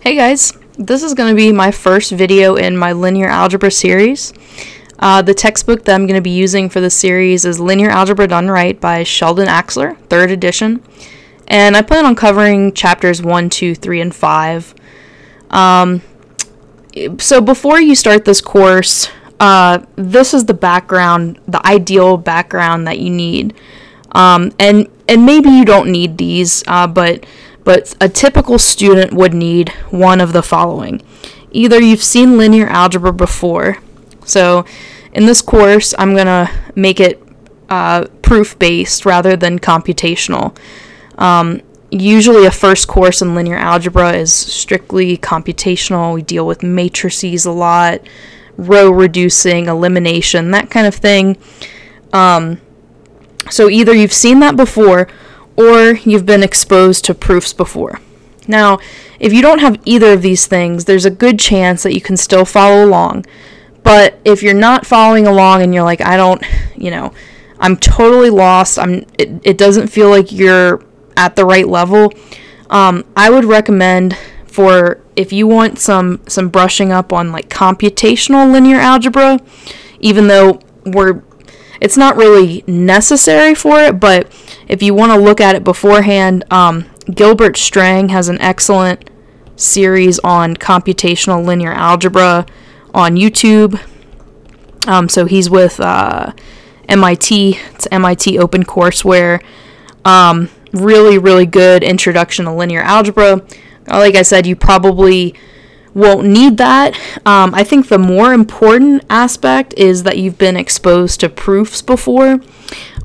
Hey guys, this is going to be my first video in my linear algebra series. The textbook that I'm going to be using for this series is Linear Algebra Done Right by Sheldon, 3rd edition. And I plan on covering chapters 1, 2, 3, and 5. So before you start this course, this is the background, the ideal background that you need. And maybe you don't need these, but a typical student would need one of the following. Either you've seen linear algebra before, so in this course I'm going to make it proof-based rather than computational. Usually a first course in linear algebra is strictly computational. We deal with matrices a lot, row reducing, elimination, that kind of thing. So either you've seen that before or you've been exposed to proofs before. Now, if you don't have either of these things, there's a good chance that you can still follow along. But if you're not following along and you're like, I'm totally lost, it doesn't feel like you're at the right level, I would recommend, for if you want some brushing up on like computational linear algebra, even though it's not really necessary for it, but if you want to look at it beforehand, Gilbert Strang has an excellent series on computational linear algebra on YouTube. So he's with MIT. It's MIT Open Courseware. Really, really good introduction to linear algebra. Like I said, you probably won't need that. I think the more important aspect is that you've been exposed to proofs before.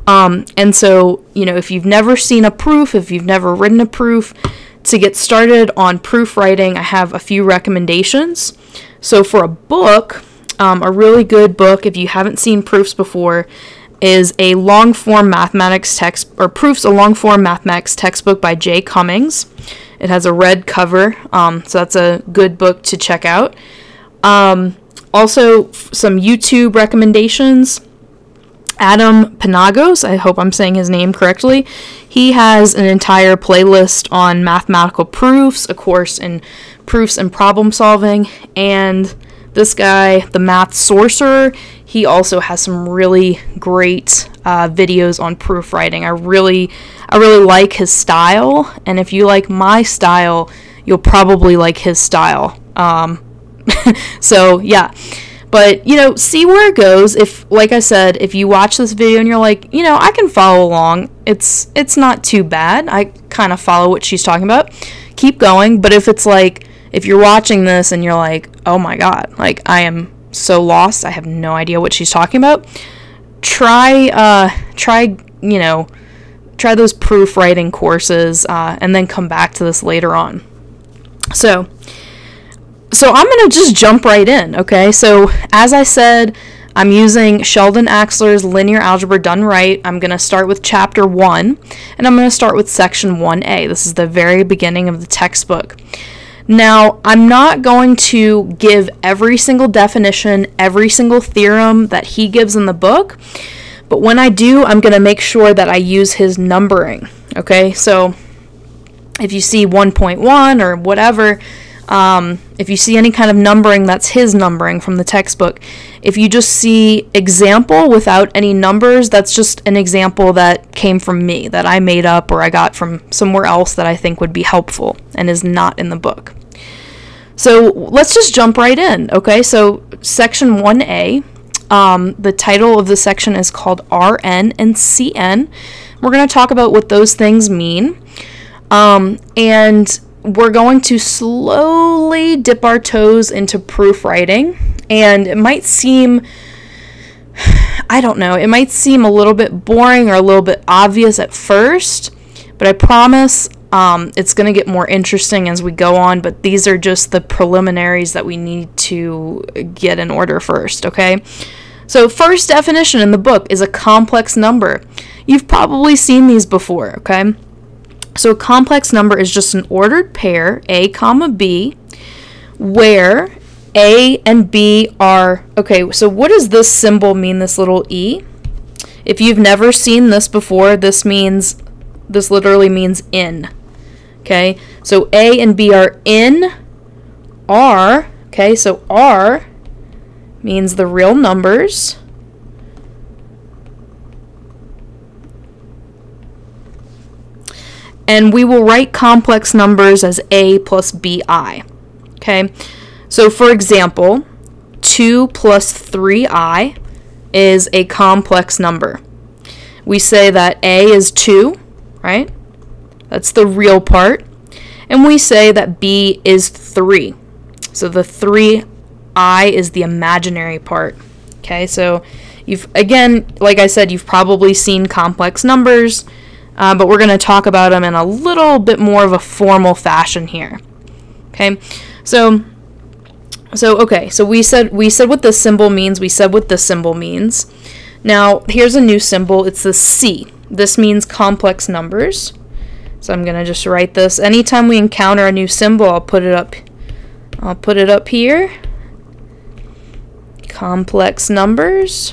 And so, if you've never seen a proof, if you've never written a proof, to get started on proof writing, I have a few recommendations. So for a book, a really good book, if you haven't seen proofs before, is a long-form mathematics text, or Proofs, a long-form mathematics textbook by J. Cummings. It has a red cover, so that's a good book to check out. Also, some YouTube recommendations. Adam Panagos, I hope I'm saying his name correctly. He has an entire playlist on mathematical proofs, a course in proofs and problem solving, and this guy, the Math Sorcerer, he also has some really great videos on proof writing. I really like his style, and if you like my style, you'll probably like his style. So yeah, but see where it goes. If, like I said, if you watch this video and you're like, I can follow along, it's not too bad, I kind of follow what she's talking about, keep going. But if it's like, if you're watching this and you're like, oh my god, like I am so lost, I have no idea what she's talking about, try those proof writing courses, and then come back to this later on. So I'm going to just jump right in, okay? So as I said, I'm using Sheldon Axler's Linear Algebra Done Right. I'm going to start with Chapter 1, and I'm going to start with Section 1A. This is the very beginning of the textbook. Now, I'm not going to give every single definition, every single theorem that he gives in the book, but when I do, I'm going to make sure that I use his numbering, okay? So if you see 1.1 or whatever, if you see any kind of numbering, that's his numbering from the textbook. If you just see example without any numbers, that's just an example that came from me, that I made up or I got from somewhere else that I think would be helpful and is not in the book. So let's just jump right in, okay? So Section 1A, the title of the section is called Rn and Cn. We're going to talk about what those things mean, and we're going to slowly dip our toes into proof writing, and it might seem, I don't know, it might seem a little bit boring or a little bit obvious at first, but I promise it's going to get more interesting as we go on, but these are just the preliminaries that we need to get in order first, okay? So first definition in the book is a complex number. You've probably seen these before, okay? So a complex number is just an ordered pair, A comma B, where A and B are, okay, so what does this symbol mean, this little E? If you've never seen this before, this literally means in. Okay, so A and B are in R, okay, so R means the real numbers. And we will write complex numbers as A plus BI. Okay, so for example, 2 plus 3i is a complex number. We say that A is 2, right? That's the real part. And we say that B is 3. So the 3i is the imaginary part. Okay, so again, like I said, you've probably seen complex numbers. But we're going to talk about them in a little bit more of a formal fashion here. Okay, so we said what this symbol means. We said what this symbol means. Now here's a new symbol. It's the C. This means complex numbers. So I'm going to just write this. Anytime we encounter a new symbol, I'll put it up. I'll put it up here. Complex numbers.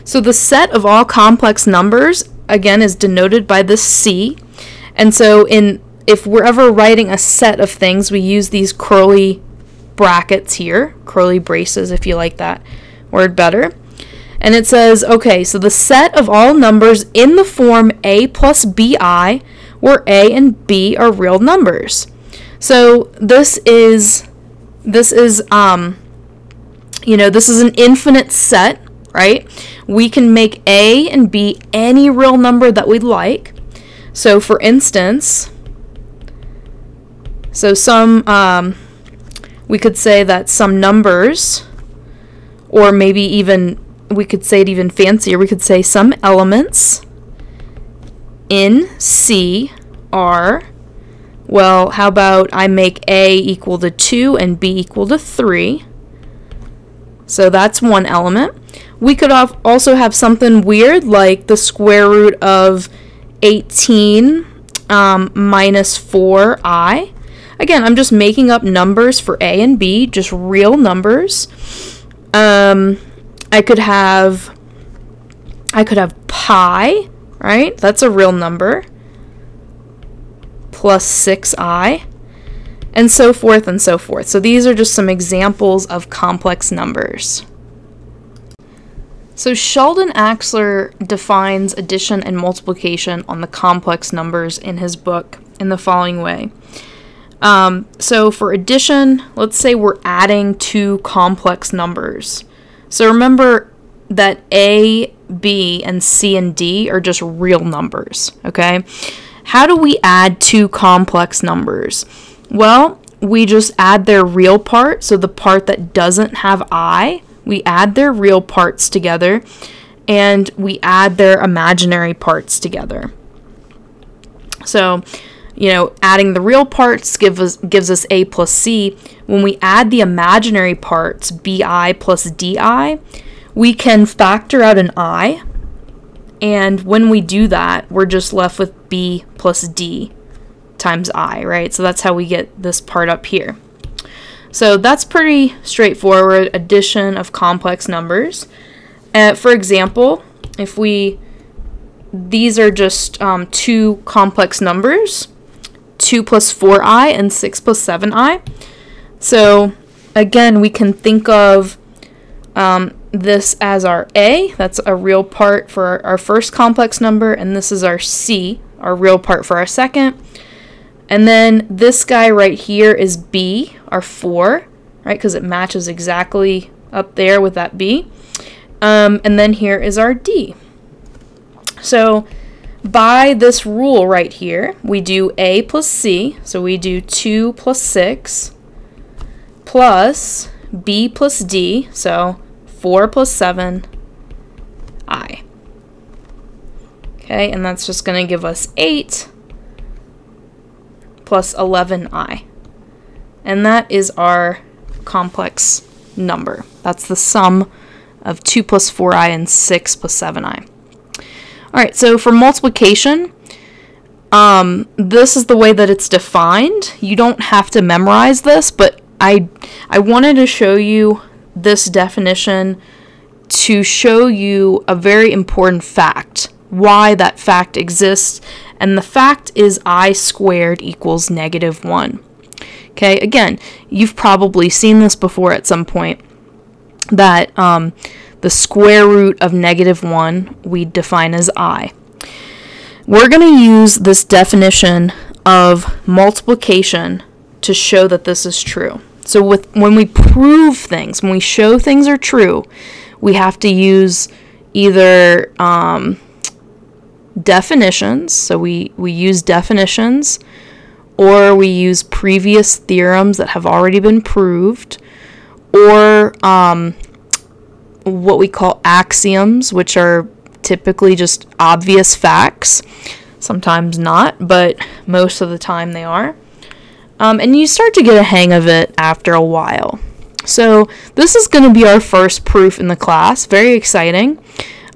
So the set of all complex numbers, again, is denoted by this C. And so if we're ever writing a set of things, we use these curly brackets here, curly braces if you like that word better. And it says, okay, so the set of all numbers in the form A plus BI, where A and B are real numbers. So this is an infinite set, right? We can make A and B any real number that we'd like. So for instance, we could say that some numbers, or maybe even, we could say it even fancier, we could say some elements in C are, well, how about I make A equal to 2 and B equal to 3. So that's one element. We could also have something weird like the square root of 18 minus 4i. Again, I'm just making up numbers for A and B, just real numbers. I could have pi, right? That's a real number. Plus 6i. And so forth and so forth. So these are just some examples of complex numbers. So Sheldon Axler defines addition and multiplication on the complex numbers in his book in the following way. So for addition, let's say we're adding two complex numbers. So remember that A, B, and C and D are just real numbers, okay? How do we add two complex numbers? Well, we just add their real part, so the part that doesn't have I, we add their real parts together, and we add their imaginary parts together. So, adding the real parts gives us A plus C. When we add the imaginary parts, BI plus DI, we can factor out an I, and when we do that, we're just left with B plus D times I, right? So that's how we get this part up here. So that's pretty straightforward addition of complex numbers. For example, these are just two complex numbers, 2 plus 4i and 6 plus 7i. So again, we can think of this as our A, that's a real part for our first complex number, and this is our C, our real part for our second. And then this guy right here is B, our 4, right, because it matches exactly up there with that B. And then here is our D. So by this rule right here, we do A plus C, so we do 2 plus 6, plus B plus D, so 4 plus 7, I. Okay, and that's just going to give us 8 plus 11i. And that is our complex number. That's the sum of 2 plus 4i and 6 plus 7i. Alright, so for multiplication, this is the way that it's defined. You don't have to memorize this, but I wanted to show you this definition to show you a very important fact, why that fact exists, and the fact is I squared equals -1. Okay, again, you've probably seen this before at some point, that the square root of -1 we define as I. We're going to use this definition of multiplication to show that this is true. So when we prove things, when we show things are true, we have to use either definitions, so we use definitions, or we use previous theorems that have already been proved, or what we call axioms, which are typically just obvious facts. Sometimes not, but most of the time they are. And you start to get a hang of it after a while. So this is going to be our first proof in the class. Very exciting.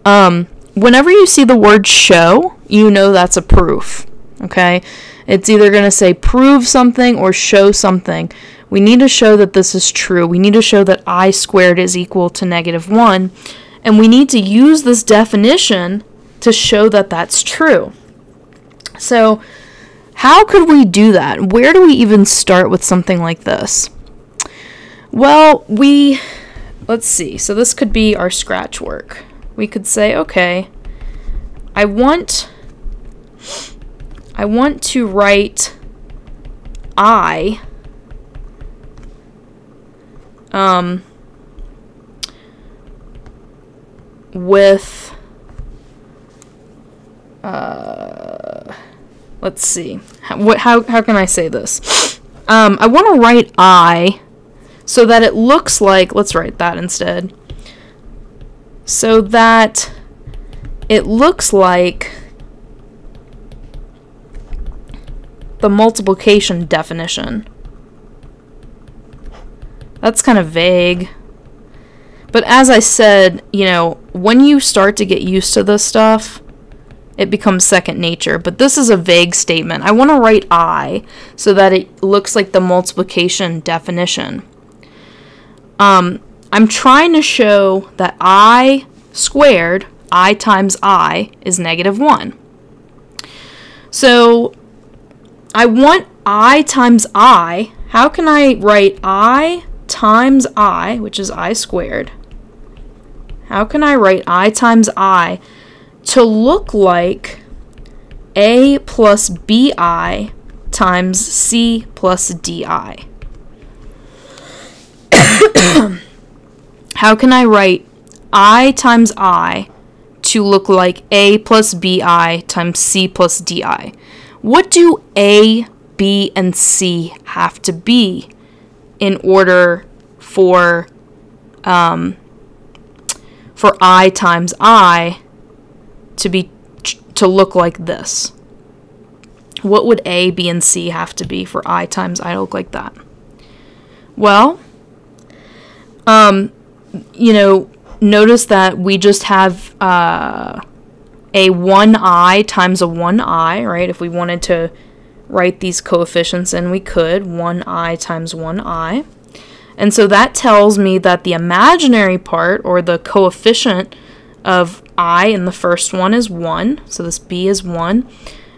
Whenever you see the word show, you know that's a proof. Okay? It's either going to say prove something or show something. We need to show that this is true. We need to show that I squared is equal to -1. And we need to use this definition to show that that's true. So how could we do that? Where do we even start with something like this? Well, let's see. So this could be our scratch work. We could say, okay, I want to write I with let's see, how can I say this? I want to write I so that it looks like, let's write that instead, so that it looks like the multiplication definition. That's kind of vague. But as I said, you know, when you start to get used to this stuff, it becomes second nature. But this is a vague statement. I want to write I so that it looks like the multiplication definition. I'm trying to show that I squared, I times I, is -1. So I want I times I. How can I write I times I, which is I squared? How can I write I times I to look like A plus BI times C plus DI? How can I write I times I to look like A plus BI times C plus DI? What do A, B, and C have to be in order for I times I to look like this? What would A, B, and C have to be for I times I to look like that? Well, you know, notice that we just have a 1i times a 1i, right? If we wanted to write these coefficients in, we could. 1i times 1i. And so that tells me that the imaginary part, or the coefficient of I in the first one, is 1. So this b is 1.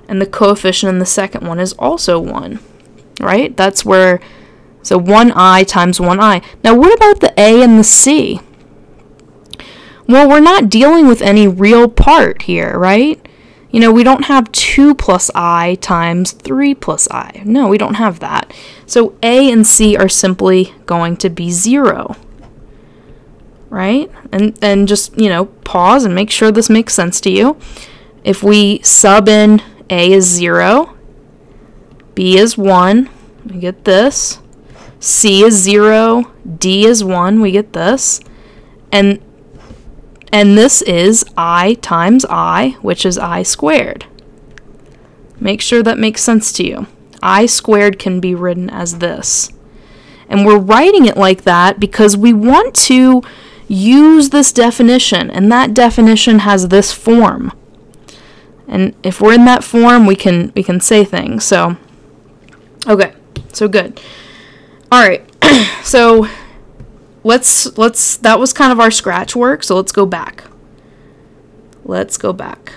And the coefficient in the second one is also 1. Right? That's where, so 1i times 1i. Now what about the a and the c? Well, we're not dealing with any real part here, right? You know, we don't have 2 plus I times 3 plus I. No, we don't have that. So A and C are simply going to be 0. Right? And just, you know, pause and make sure this makes sense to you. If we sub in A is 0, B is 1, we get this. C is 0, D is 1, we get this. And this is I times I, which is I squared. Make sure that makes sense to you. I squared can be written as this. And we're writing it like that because we want to use this definition, and that definition has this form. And if we're in that form, we can say things. So, okay, so good. All right, so let's that was kind of our scratch work, so let's go back. Let's go back.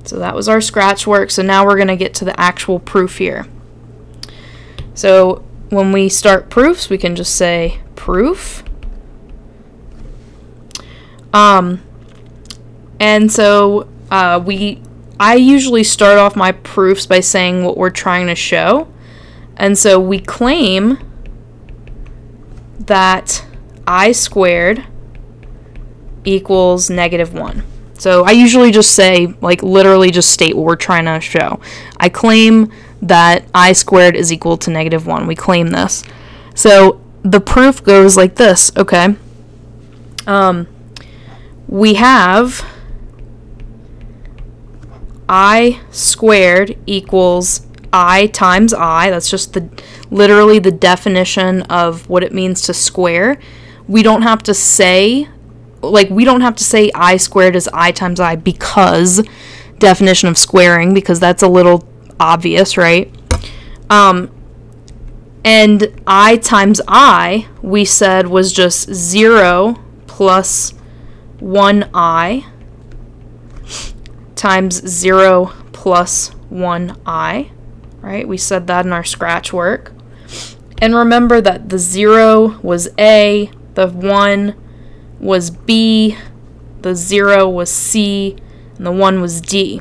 So that was our scratch work. So now we're going to get to the actual proof here. So when we start proofs, we can just say proof. And so I usually start off my proofs by saying what we're trying to show. And so we claim that I squared equals -1. So I usually just say, like, literally just state what we're trying to show. I claim that I squared is equal to -1. We claim this. So the proof goes like this, okay? We have I squared equals I times I. That's just literally the definition of what it means to square. We don't have to say, I squared is I times I because definition of squaring, because that's a little obvious, right? And I times I, we said, was just 0 plus 1i times 0 plus 1i, right? We said that in our scratch work. And remember that the 0 was A, the 1 was B, the 0 was C, and the 1 was D.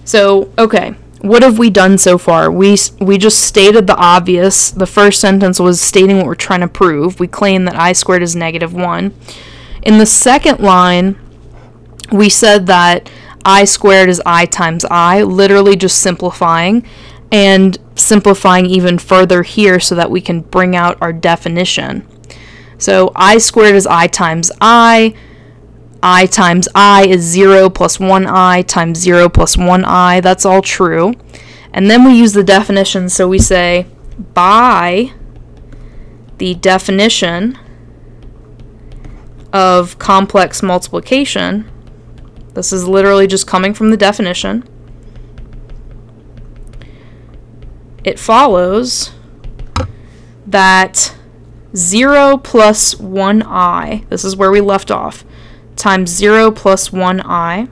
So, okay, what have we done so far? We just stated the obvious. The first sentence was stating what we're trying to prove. We claim that I squared is -1. In the second line, we said that I squared is I times I, literally just simplifying, and simplifying even further here so that we can bring out our definition. So I squared is I times I times I is 0 plus 1i times 0 plus 1i, that's all true. And then we use the definition, so we say, by the definition of complex multiplication, this is literally just coming from the definition, it follows that 0 plus 1i, this is where we left off, times 0 plus 1i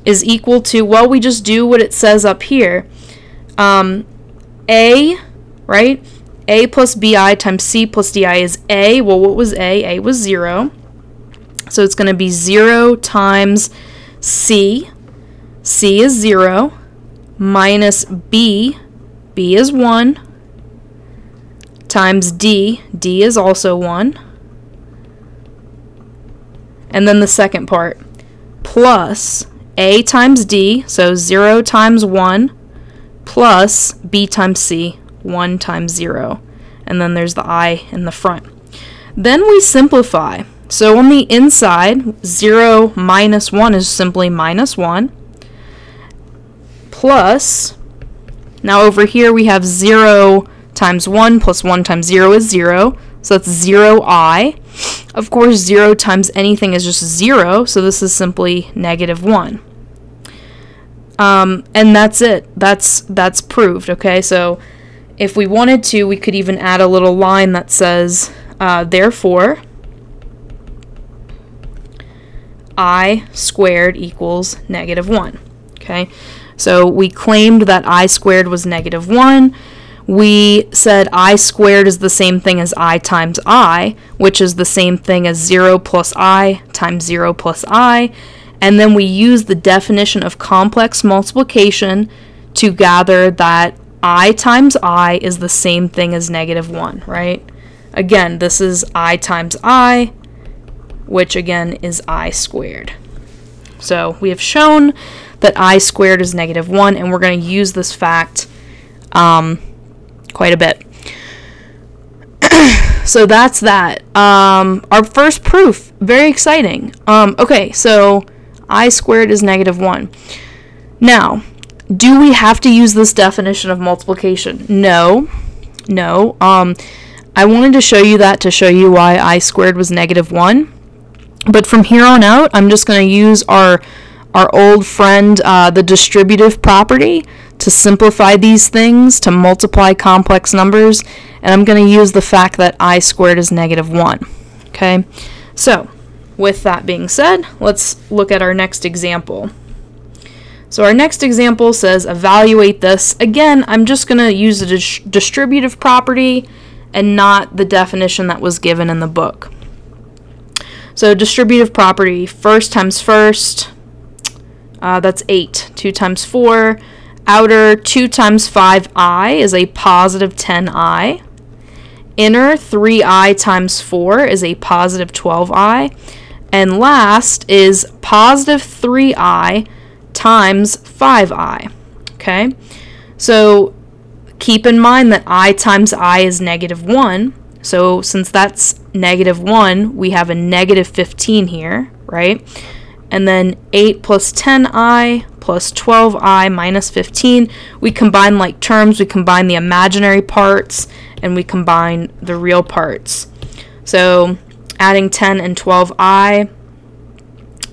is equal to, well, we just do what it says up here. A, right? A plus bi times c plus di is a. Well, what was a? A was 0. So it's going to be 0 times c. C is 0. Minus b. B is 1. Times d. D is also 1. And then the second part. Plus a times d. So 0 times 1. Plus b times c. 1 times 0. And then there's the I in the front. Then we simplify. So on the inside, 0 minus 1 is simply minus 1. Plus, now over here we have 0 times 1 plus 1 times 0 is 0. So that's 0i. Of course, 0 times anything is just 0. So this is simply -1. And that's it. That's proved, okay? So if we wanted to, we could even add a little line that says, therefore, I squared equals -1, okay? So we claimed that I squared was -1. We said I squared is the same thing as I times I, which is the same thing as 0 plus I times 0 plus I. And then we use the definition of complex multiplication to gather that I times I is the same thing as -1, right? Again, this is I times I, which again is I squared. So we have shown that I squared is -1, and we're going to use this fact quite a bit. So that's that. Our first proof, very exciting. Okay, so I squared is -1. Now, do we have to use this definition of multiplication? No. I wanted to show you that to show you why I squared was -1. But from here on out, I'm just going to use our old friend, the distributive property, to simplify these things, to multiply complex numbers, and I'm going to use the fact that I squared is -1. Okay, so with that being said, let's look at our next example. So our next example says evaluate this. Again, I'm just going to use the distributive property and not the definition that was given in the book. So distributive property, first times first, that's 8. 2 times 4. Outer 2 times 5i is a positive 10i. Inner 3i times 4 is a positive 12i. And last is positive 3i times 5i. Okay? So keep in mind that I times I is negative 1. So since that's negative 1, we have a negative 15 here, right? And then 8 plus 10i plus 12i minus 15. We combine like terms. We combine the imaginary parts and we combine the real parts. So adding 10 and 12i,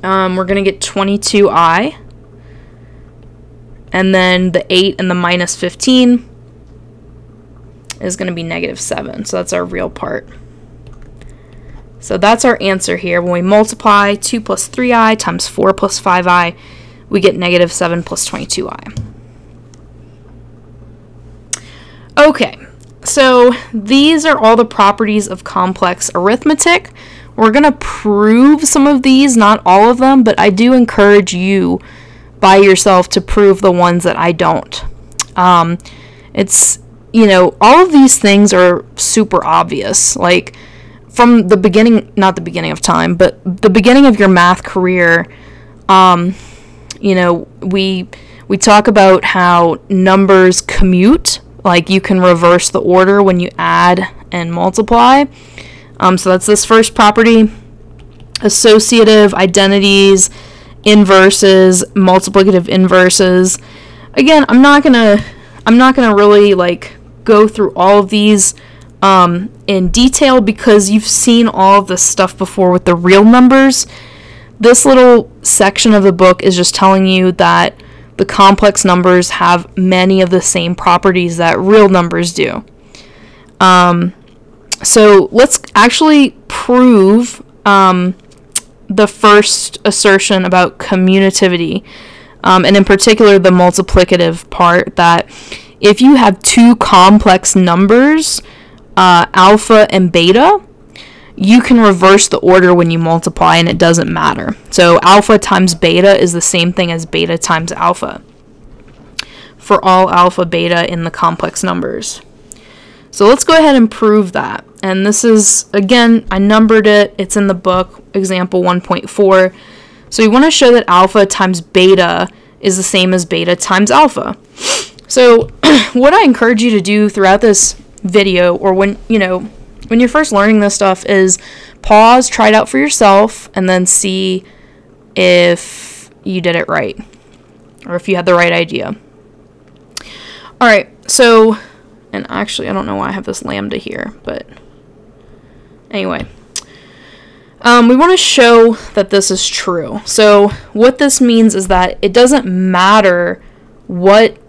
we're going to get 22i. And then the 8 and the minus 15 is going to be negative 7. So that's our real part. So that's our answer here. When we multiply 2 plus 3i times 4 plus 5i, we get negative 7 plus 22i. Okay, so these are all the properties of complex arithmetic. We're going to prove some of these, not all of them, but I do encourage you by yourself to prove the ones that I don't. It's, you know, all of these things are super obvious. Like, from the beginning, not the beginning of time, but the beginning of your math career, you know, we talk about how numbers commute, like you can reverse the order when you add and multiply. So that's this first property. Associative, identities, inverses, multiplicative inverses. Again, I'm not gonna really like go through all of these in detail because you've seen all of this stuff before with the real numbers. This little section of the book is just telling you that the complex numbers have many of the same properties that real numbers do. So let's actually prove the first assertion about commutativity, and in particular the multiplicative part, that if you have two complex numbers, alpha and beta, you can reverse the order when you multiply and it doesn't matter. So alpha times beta is the same thing as beta times alpha for all alpha, beta in the complex numbers. So let's go ahead and prove that. And this is, again, I numbered it. It's in the book, example 1.4. So we want to show that alpha times beta is the same as beta times alpha. So what I encourage you to do throughout this video, or when you're first learning this stuff, is pause, try it out for yourself, and then see if you did it right or if you had the right idea. All right, so, and actually I don't know why I have this lambda here, but anyway, we want to show that this is true. So what this means is that it doesn't matter what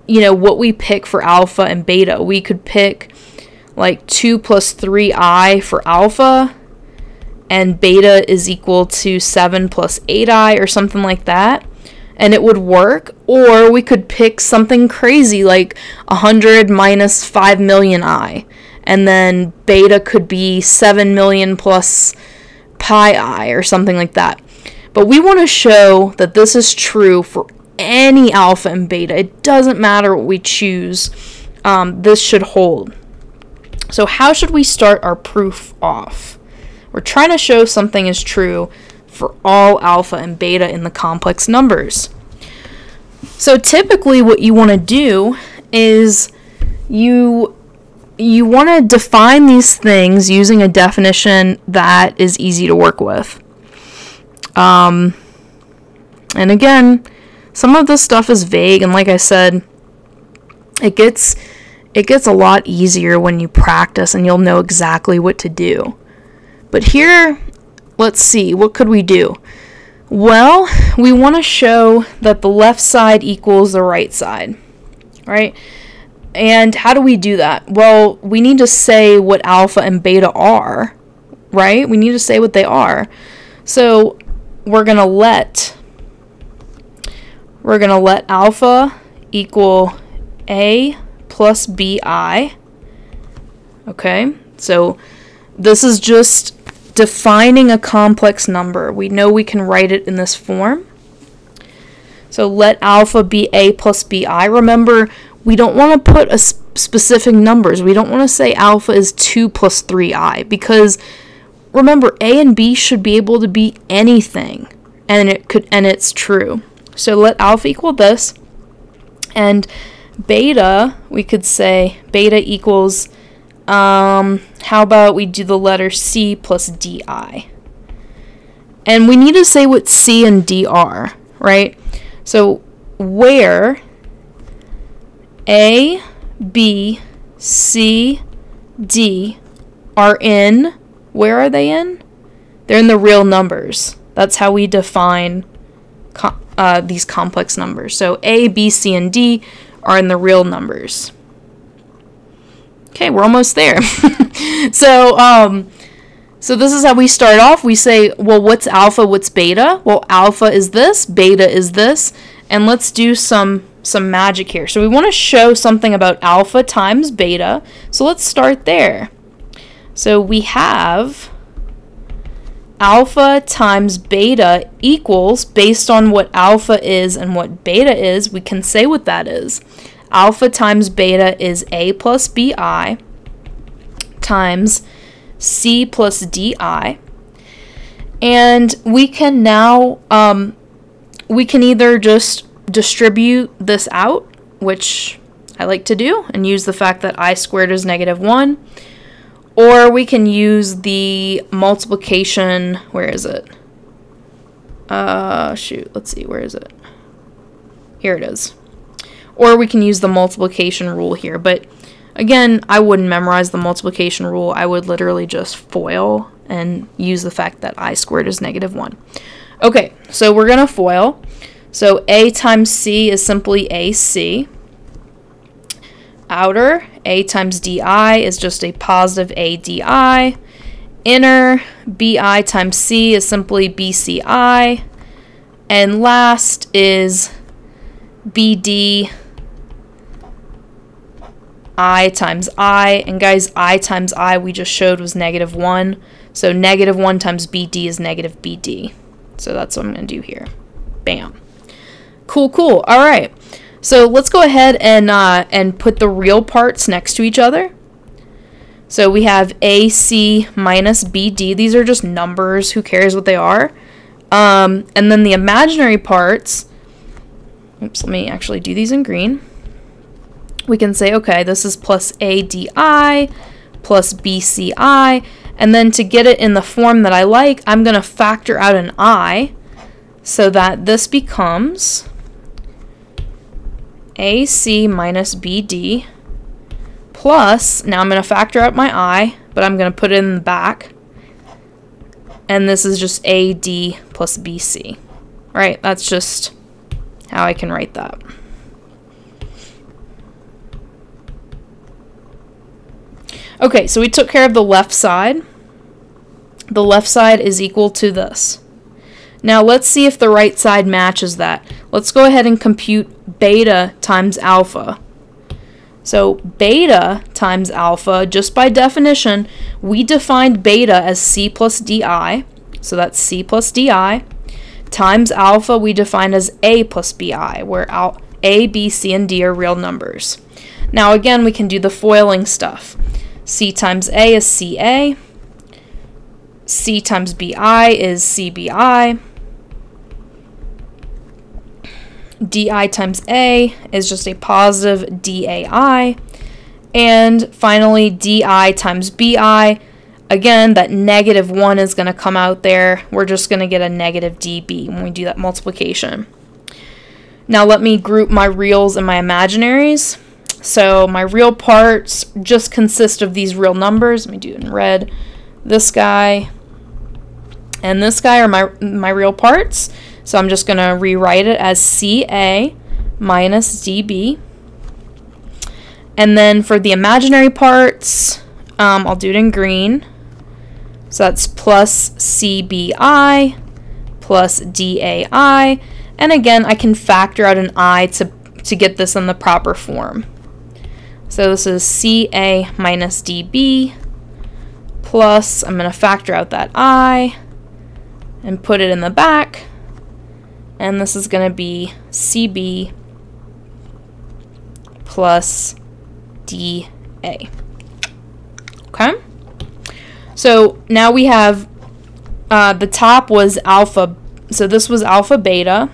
we pick for alpha and beta. We could pick like 2 plus 3i for alpha, and beta is equal to 7 plus 8i or something like that, and it would work. Or we could pick something crazy like 100 minus 5 million I, and then beta could be 7 million plus pi I or something like that. But we want to show that this is true for any alpha and beta. It doesn't matter what we choose. This should hold. So how should we start our proof off? We're trying to show something is true for all alpha and beta in the complex numbers. So typically what you want to do is you want to define these things using a definition that is easy to work with. And again, some of this stuff is vague, and like I said, it gets a lot easier when you practice and you'll know exactly what to do. But here, let's see, what could we do? Well, we want to show that the left side equals the right side, right? And how do we do that? Well, we need to say what alpha and beta are, right? We need to say what they are. So we're going to let we're going to let alpha equal a plus bi. Okay, so this is just defining a complex number. We know we can write it in this form. So let alpha be a plus bi. Remember, we don't want to put a specific numbers. We don't want to say alpha is 2 plus 3i, because remember, a and b should be able to be anything, and it's true. So let alpha equal this, and beta, we could say beta equals, how about we do the letter c plus di? And we need to say what c and d are, right? So where a, b, c, d are in, where are they in? They're in the real numbers. That's how we define these complex numbers. So a, b, c, and d are in the real numbers. Okay, we're almost there. So this is how we start off. We say, well, what's alpha, what's beta? Well, alpha is this, beta is this, and let's do some magic here. So we want to show something about alpha times beta, so let's start there. So we have alpha times beta equals, based on what alpha is and what beta is, we can say what that is. Alpha times beta is a plus bi times c plus di. And we can now, we can either just distribute this out, which I like to do, and use the fact that I squared is -1, or we can use the multiplication, where is it? Shoot, let's see, where is it? Here it is. Or we can use the multiplication rule here, but again, I wouldn't memorize the multiplication rule. I would literally just FOIL and use the fact that I squared is -1. Okay, so we're going to FOIL. So a times c is simply ac. Outer, a times di is just a positive a di. Inner, bi times c is simply bci. And last is bd I times I, and guys, I times I we just showed was -1, so -1 times BD is -BD. So that's what I'm going to do here. Bam. Cool, cool. All right. So let's go ahead and put the real parts next to each other. So we have AC minus BD. These are just numbers. Who cares what they are? And then the imaginary parts, oops, let me actually do these in green. We can say, okay, this is plus ADI plus BCI, and then to get it in the form that I like, I'm going to factor out an I so that this becomes AC minus BD plus, now I'm going to factor out my I, but I'm going to put it in the back, and this is just AD plus BC. Right, that's just how I can write that. Okay, so we took care of the left side. The left side is equal to this. Now let's see if the right side matches that. Let's go ahead and compute beta times alpha. So beta times alpha, just by definition, we defined beta as C plus DI. So that's C plus DI. Times alpha we defined as A plus BI, where A, B, C, and D are real numbers. Now again, we can do the FOILing stuff. C times A is CA. C times BI is CBI. DI times A is just a positive DAI. And finally, DI times BI. Again, that -1 is going to come out there. We're just going to get a negative DB when we do that multiplication. Now let me group my reals and my imaginaries. So my real parts just consist of these real numbers. Let me do it in red. This guy and this guy are my real parts. So I'm just going to rewrite it as CA minus DB. And then for the imaginary parts, I'll do it in green. So that's plus CBI plus DAI. And again, I can factor out an I to get this in the proper form. So this is CA minus DB plus, I'm going to factor out that I and put it in the back. And this is going to be CB plus DA. Okay? So now we have, the top was alpha, so this was alpha beta,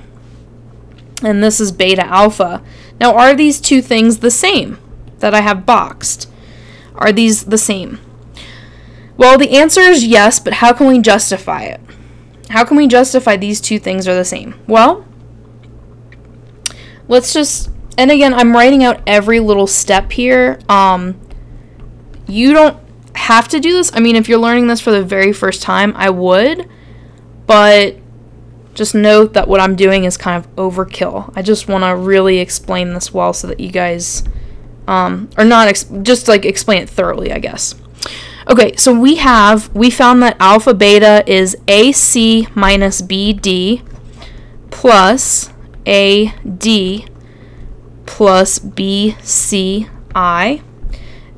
and this is beta alpha. Now, are these two things the same that I have boxed? Are these the same? Well, the answer is yes, but how can we justify it? How can we justify these two things are the same? Well, let's just, and again, I'm writing out every little step here. You don't have to do this. I mean, if you're learning this for the very first time, I would, but just note that what I'm doing is kind of overkill. I just want to really explain this well so that you guys, or not, just like explain it thoroughly, I guess. Okay, so we found that alpha beta is AC minus BD plus AD plus BCI.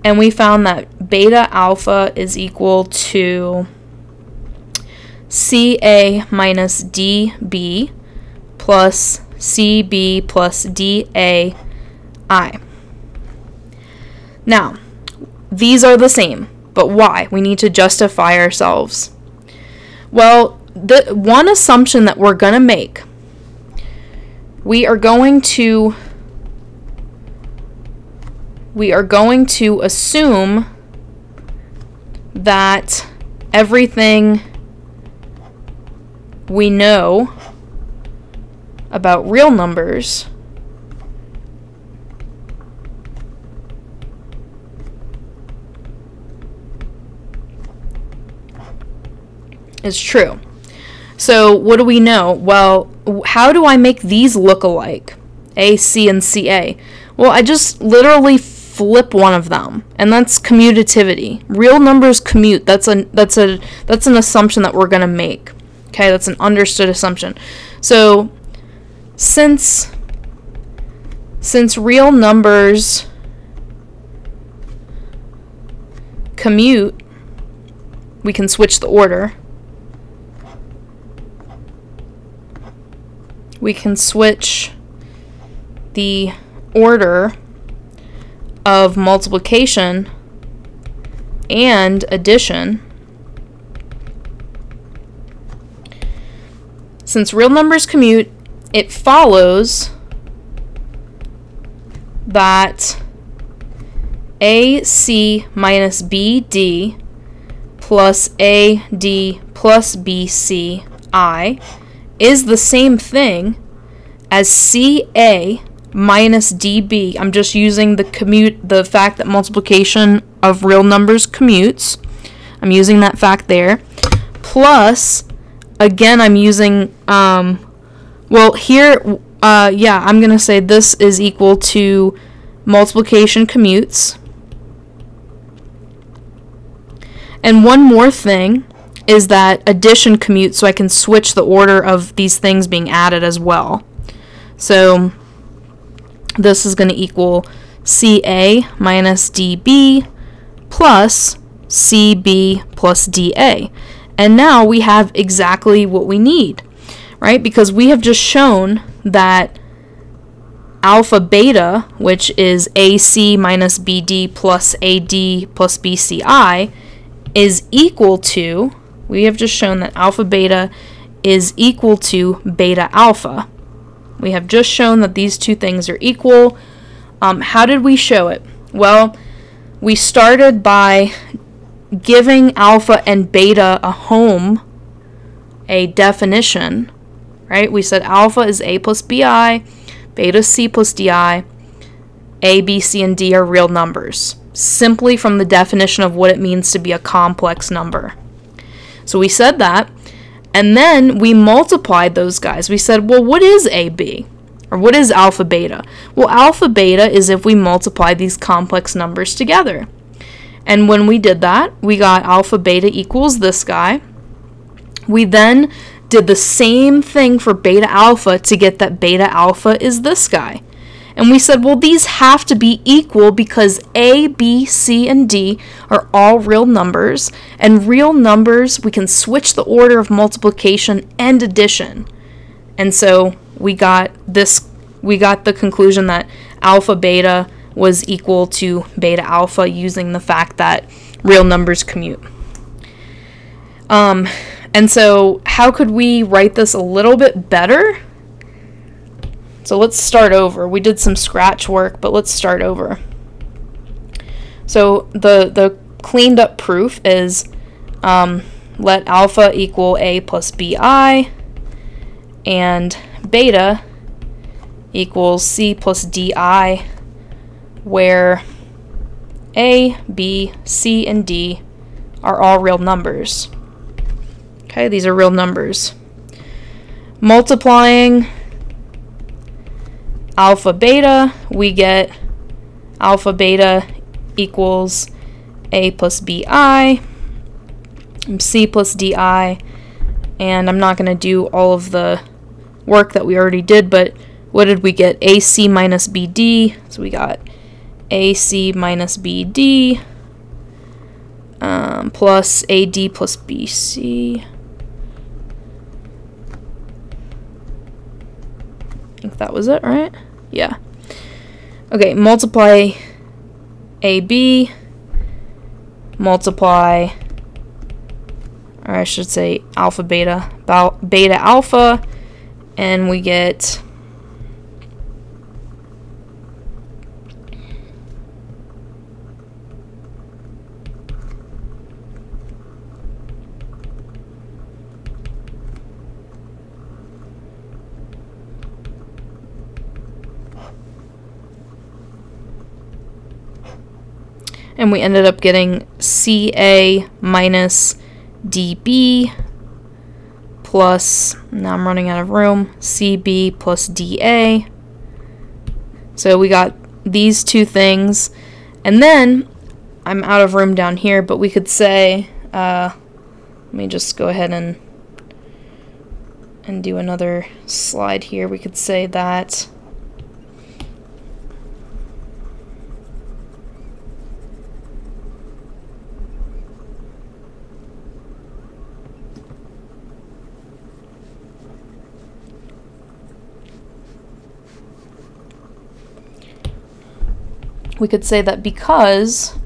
And we found that beta alpha is equal to CA minus DB plus CB plus DAI. Now, these are the same, but why? We need to justify ourselves. Well, the one assumption that we're going to make, we are going to assume that everything we know about real numbers is true. So what do we know? Well, how do I make these look alike? A, C, and CA. Well, I just literally flip one of them, and that's commutativity. Real numbers commute. That's an assumption that we're going to make. Okay, that's an understood assumption. So since real numbers commute, we can switch the order. We can switch the order of multiplication and addition. Since real numbers commute, it follows that AC minus BD plus AD plus BCI is the same thing as CA minus DB. I'm just using the fact that multiplication of real numbers commutes. I'm using that fact there. Plus, again, I'm using, well, here, yeah, I'm going to say this is equal to multiplication commutes. And one more thing is that addition commutes, so I can switch the order of these things being added as well. So this is going to equal CA minus DB plus CB plus DA. And now we have exactly what we need, right? Because we have just shown that alpha beta, which is AC minus BD plus AD plus BCI, is equal to, we have just shown that alpha beta is equal to beta alpha. We have just shown that these two things are equal. How did we show it? Well, we started by giving alpha and beta a definition, right? We said alpha is A plus BI, beta is C plus DI, A, B, C, and D are real numbers, simply from the definition of what it means to be a complex number. So we said that, and then we multiplied those guys. We said, well, what is AB? Or what is alpha beta? Well, alpha beta is if we multiply these complex numbers together. And when we did that, we got alpha beta equals this guy. We then did the same thing for beta alpha to get that beta alpha is this guy. And we said, well, these have to be equal because A, B, C, and D are all real numbers. And real numbers, we can switch the order of multiplication and addition. And so we got the conclusion that alpha beta was equal to beta alpha using the fact that real numbers commute. And so how could we write this a little bit better? So let's start over. We did some scratch work, but let's start over. So the cleaned up proof is let alpha equal A plus BI and beta equals C plus DI, where A, B, C, and D are all real numbers. Okay, these are real numbers. Multiplying alpha beta, we get alpha beta equals A plus BI, C plus DI, and I'm not going to do all of the work that we already did, but what did we get? AC minus BD, so we got AC minus BD plus AD plus BC. I think that was it, right? Yeah. Okay, multiply AB, multiply, or I should say alpha beta, beta alpha, and we get and we ended up getting CA minus DB plus, now I'm running out of room, CB plus DA. So we got these two things, and then I'm out of room down here, but we could say, let me just go ahead and do another slide here. We could say that because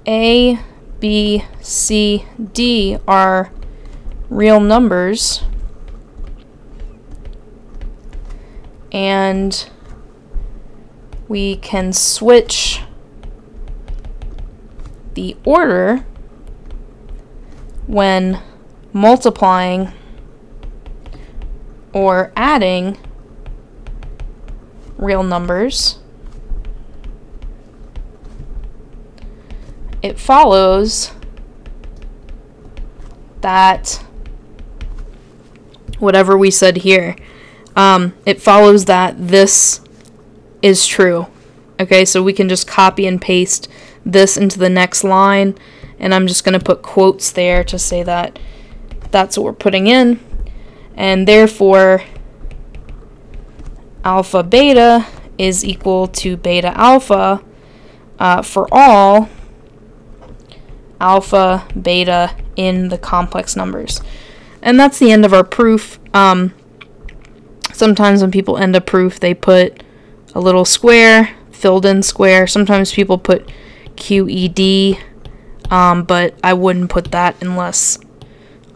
A, B, C, D are real numbers, and we can switch the order when multiplying or adding real numbers, it follows that whatever we said here, it follows that this is true. Okay, so we can just copy and paste this into the next line, and I'm just going to put quotes there to say that that's what we're putting in, and therefore alpha beta is equal to beta alpha for all alpha, beta in the complex numbers. And that's the end of our proof. Sometimes when people end a proof, they put a little square, filled in square. Sometimes people put QED, but I wouldn't put that unless,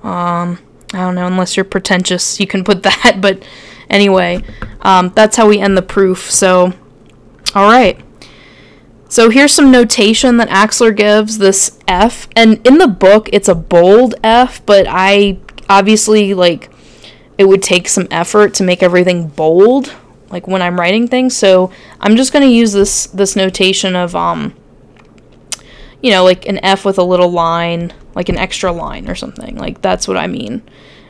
I don't know, unless you're pretentious, you can put that. But anyway, that's how we end the proof. So, all right. So here's some notation that Axler gives, this F, and in the book it's a bold F, but I obviously, like, it would take some effort to make everything bold, like when I'm writing things, so I'm just going to use this notation of, you know, like an F with a little line, like an extra line or something, like that's what I mean,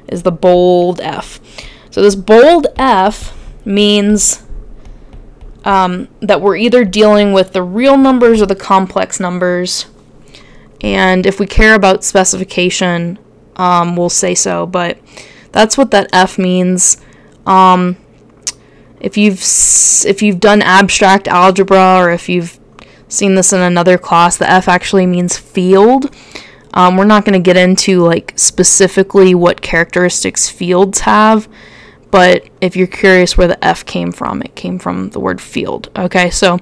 is the bold F. So this bold F means that we're either dealing with the real numbers or the complex numbers, and if we care about specification, will say so, but that's what that F means. If you've done abstract algebra, or if you've seen this in another class, the F actually means field. We're not going to get into like specifically what characteristics fields have, but if you're curious where the F came from, it came from the word field. Okay, so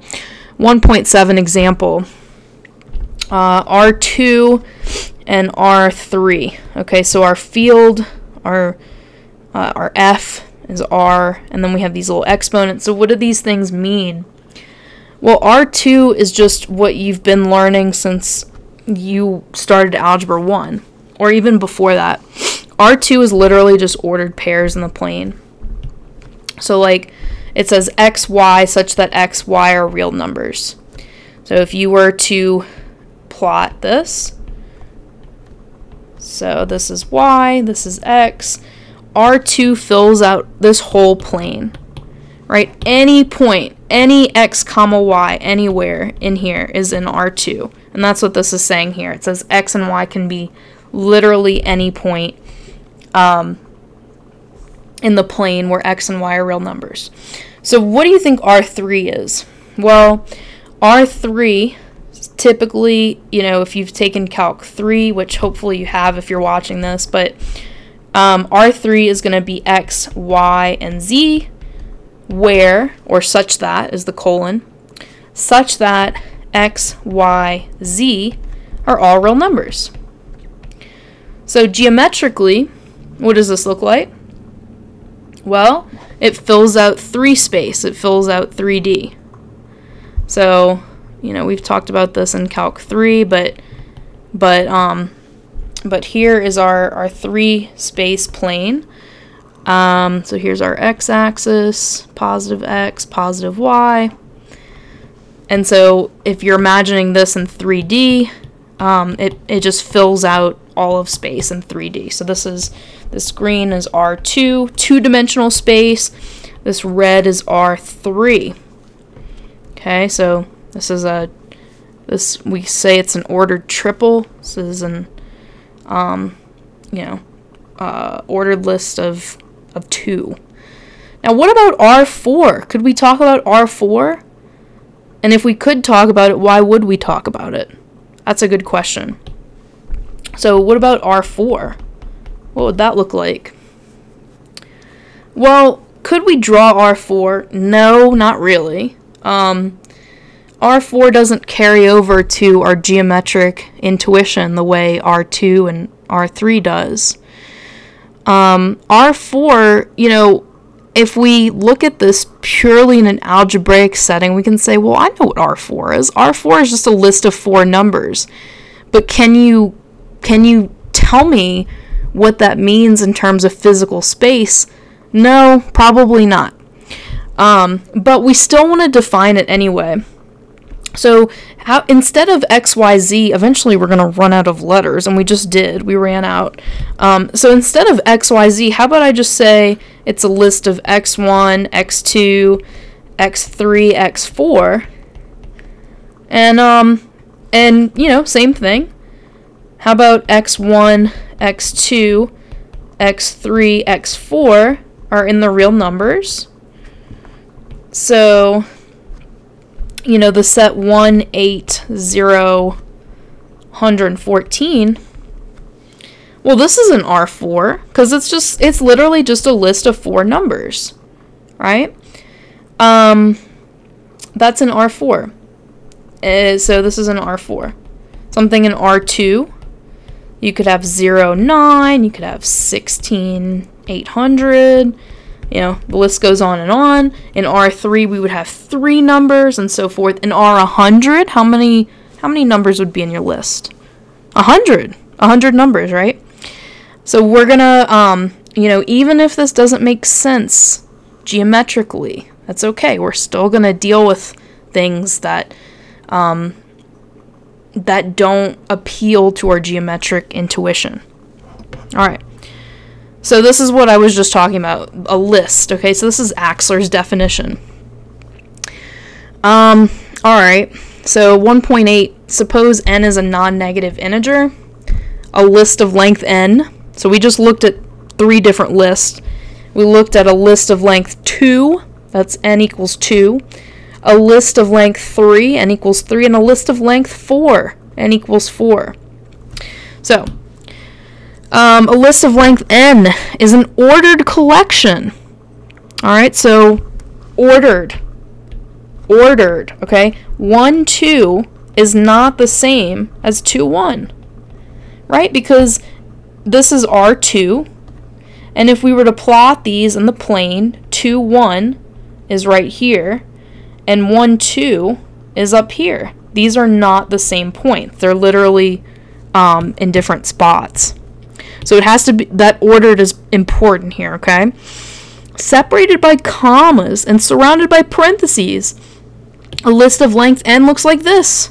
1.7 example, R2 and R3. Okay, so our field, our F is R, and then we have these little exponents. So what do these things mean? Well, R2 is just what you've been learning since you started Algebra 1, or even before that. R2 is literally just ordered pairs in the plane. So like it says x, y, such that x, y are real numbers. So if you were to plot this, so this is y, this is x, R2 fills out this whole plane, right? Any point, any x comma y anywhere in here is in R2. And that's what this is saying here. It says x and y can be literally any point in the plane where x and y are real numbers. So what do you think R3 is? Well, R3 typically, you know, if you've taken Calc 3, which hopefully you have if you're watching this, but R3 is going to be x, y, and z, where, or such that is the colon, such that x, y, z are all real numbers. So geometrically, what does this look like? Well, it fills out 3 space. It fills out 3D. So, you know, we've talked about this in Calc 3, but here is our 3 space plane. So here's our x-axis, positive x, positive y. And so if you're imagining this in 3D, it just fills out all of space in 3D. So this green is R2, 2-dimensional space. This red is R3. Okay, so we say it's an ordered triple. This is an ordered list of 2. Now what about R4? Could we talk about R4? And if we could talk about it, why would we talk about it? That's a good question. So what about R4? What would that look like? Well, could we draw R4? No, not really. R4 doesn't carry over to our geometric intuition the way R2 and R3 does. R4, you know, if we look at this purely in an algebraic setting, we can say, well, I know what R4 is. R4 is just a list of 4 numbers. But can you tell me what that means in terms of physical space? No, probably not. But we still want to define it anyway. So instead of x, y, z, eventually we're going to run out of letters, and we just did. We ran out. So instead of x, y, z, how about I just say it's a list of x1, x2, x3, x4, and you know, same thing. How about x1, x2, x3, x4 are in the real numbers? So, you know, the set 1, 8, 0, 114, well, this is an R4, because it's literally just a list of 4 numbers, right? That's an R4. So this is an R4. Something in R2, you could have 0, 9, you could have 16, 800, you know, the list goes on and on. In R3, we would have 3 numbers and so forth. In R100, how many numbers would be in your list? 100 numbers, right? So we're gonna, you know, even if this doesn't make sense geometrically, that's okay. We're still gonna deal with things that don't appeal to our geometric intuition. All right. So this is what I was just talking about, a list. Okay, so this is Axler's definition. All right. So 1.8. Suppose n is a non-negative integer. A list of length n So we just looked at 3 different lists. We looked at a list of length 2, that's n equals 2, a list of length 3, n equals 3, and a list of length 4, n equals 4. So, a list of length n is an ordered collection. Alright, so ordered, okay? 1, 2 is not the same as 2, 1, right? Because this is R2, and if we were to plot these in the plane, 2, 1 is right here, and 1, 2 is up here. These are not the same point. They're literally in different spots. So it has to be, that ordered is important here, okay? Separated by commas and surrounded by parentheses. A list of length n looks like this.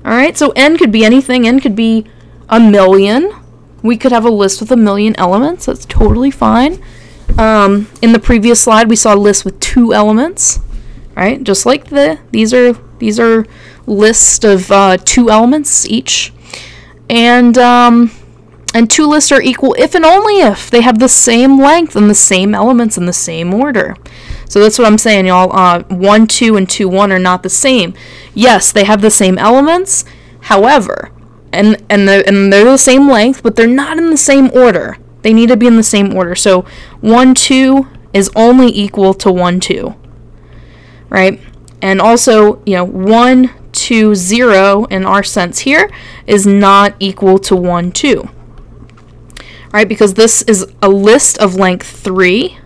Alright, so n could be anything. N could be 1,000,000. We could have a list with 1,000,000 elements. That's totally fine. In the previous slide, we saw a list with 2 elements. Right, just like these are lists of 2 elements each, and 2 lists are equal if and only if they have the same length and the same elements in the same order. So that's what I'm saying, y'all. 1, 2, and 2, 1 are not the same. Yes, they have the same elements, however, and they're the same length, but they're not in the same order. They need to be in the same order. So 1, 2 is only equal to 1, 2. Right? And also, 1, 2, 0 in our sense here is not equal to 1, 2. Right? Because this is a list of length 3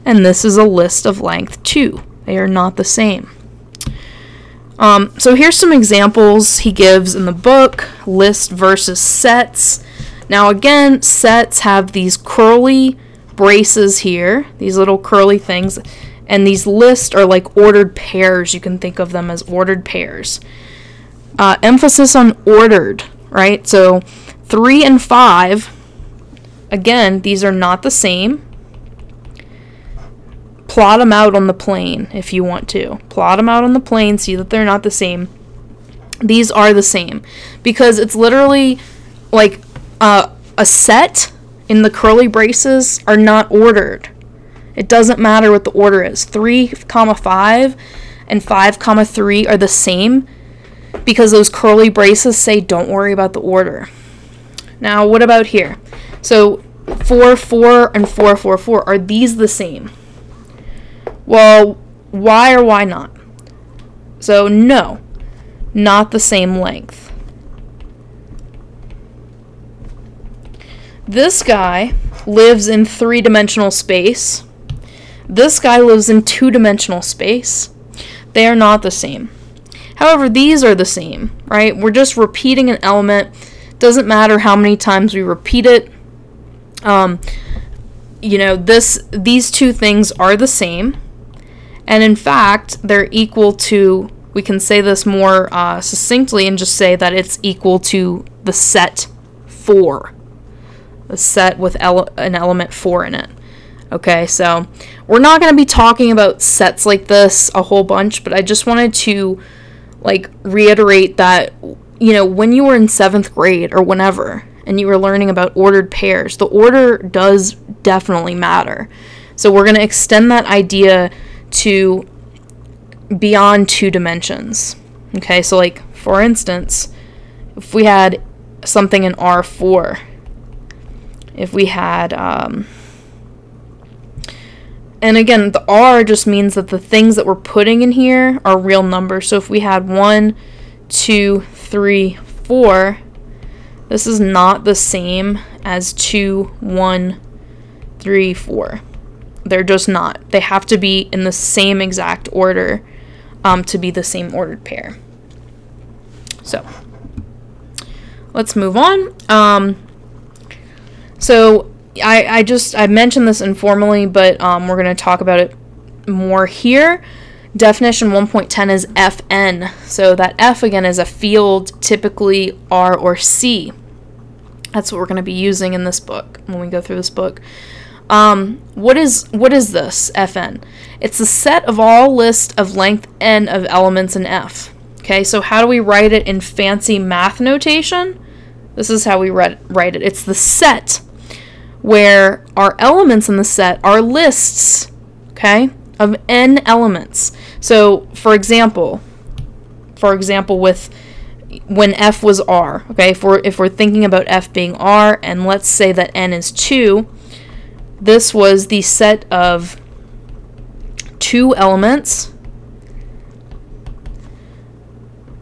and this is a list of length 2. They are not the same. So here's some examples he gives in the book, list versus sets. Now again, sets have these curly braces here, these little curly things. And these lists are like ordered pairs. You can think of them as ordered pairs. Emphasis on ordered, right? So 3 and 5, again, these are not the same. Plot them out on the plane if you want to. Plot them out on the plane, see that they're not the same. These are the same because it's literally like a set in the curly braces are not ordered. It doesn't matter what the order is. 3, 5 and 5, 3 are the same because those curly braces say don't worry about the order. Now, what about here? So 4, 4 and 4, 4, 4, are these the same? Well, why or why not? So no, not the same length. This guy lives in 3-dimensional space. This guy lives in 2-dimensional space. They are not the same. However, these are the same, right? We're just repeating an element. Doesn't matter how many times we repeat it. These 2 things are the same. And in fact, they're equal to, we can say this more succinctly and just say that it's equal to the set 4. The set with an element 4 in it. Okay, so we're not going to be talking about sets like this a whole bunch, but I just wanted to reiterate that, when you were in 7th grade or whenever, and you were learning about ordered pairs, the order does definitely matter. So we're going to extend that idea to beyond 2 dimensions. Okay, so for instance, if we had something in R4, if we had, and again, the R just means that the things that we're putting in here are real numbers. So if we had 1, 2, 3, 4, this is not the same as 2, 1, 3, 4. They're just not. They have to be in the same exact order to be the same ordered pair. So let's move on. So I mentioned this informally, but we're going to talk about it more here. Definition 1.10 is Fn. So that F, again, is a field, typically R or C. That's what we're going to be using in this book, when we go through this book. What is this, Fn? It's the set of all list of length n of elements in F. Okay, so how do we write it in fancy math notation? This is how we write it. It's the set where our elements in the set are lists, okay, of n elements. So, for example, with when f was r, okay, if we're thinking about f being r, and let's say that n is 2, this was the set of 2 elements,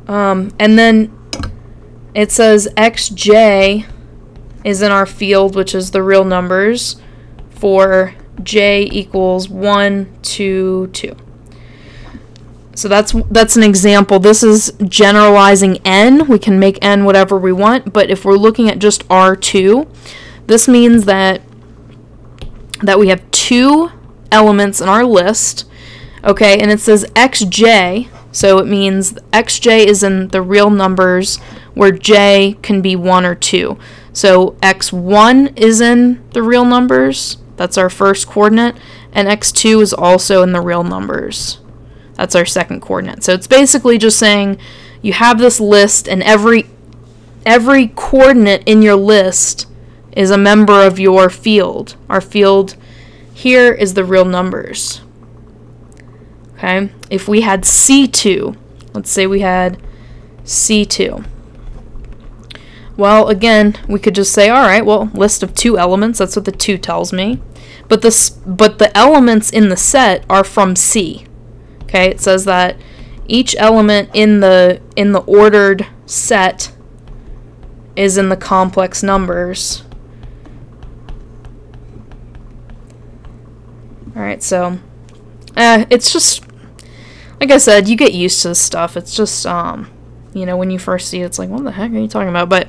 and then it says xj is in our field, which is the real numbers, for j equals 1, 2, 2. So that's an example. This is generalizing n. We can make n whatever we want, but if we're looking at just R2, this means that we have 2 elements in our list, okay, and it says xj, so it means xj is in the real numbers where j can be 1 or 2. So x1 is in the real numbers, that's our first coordinate, and x2 is also in the real numbers. That's our second coordinate. So it's basically just saying you have this list, and every coordinate in your list is a member of your field. Our field here is the real numbers. Okay? If we had C2, let's say we had C2. Well, again, we could just say, all right, well, list of 2 elements. That's what the 2 tells me. But the elements in the set are from C. Okay, it says that each element in the ordered set is in the complex numbers. Alright, so it's just, like I said, you get used to this stuff. It's just, you know, when you first see it, it's like, what the heck are you talking about? But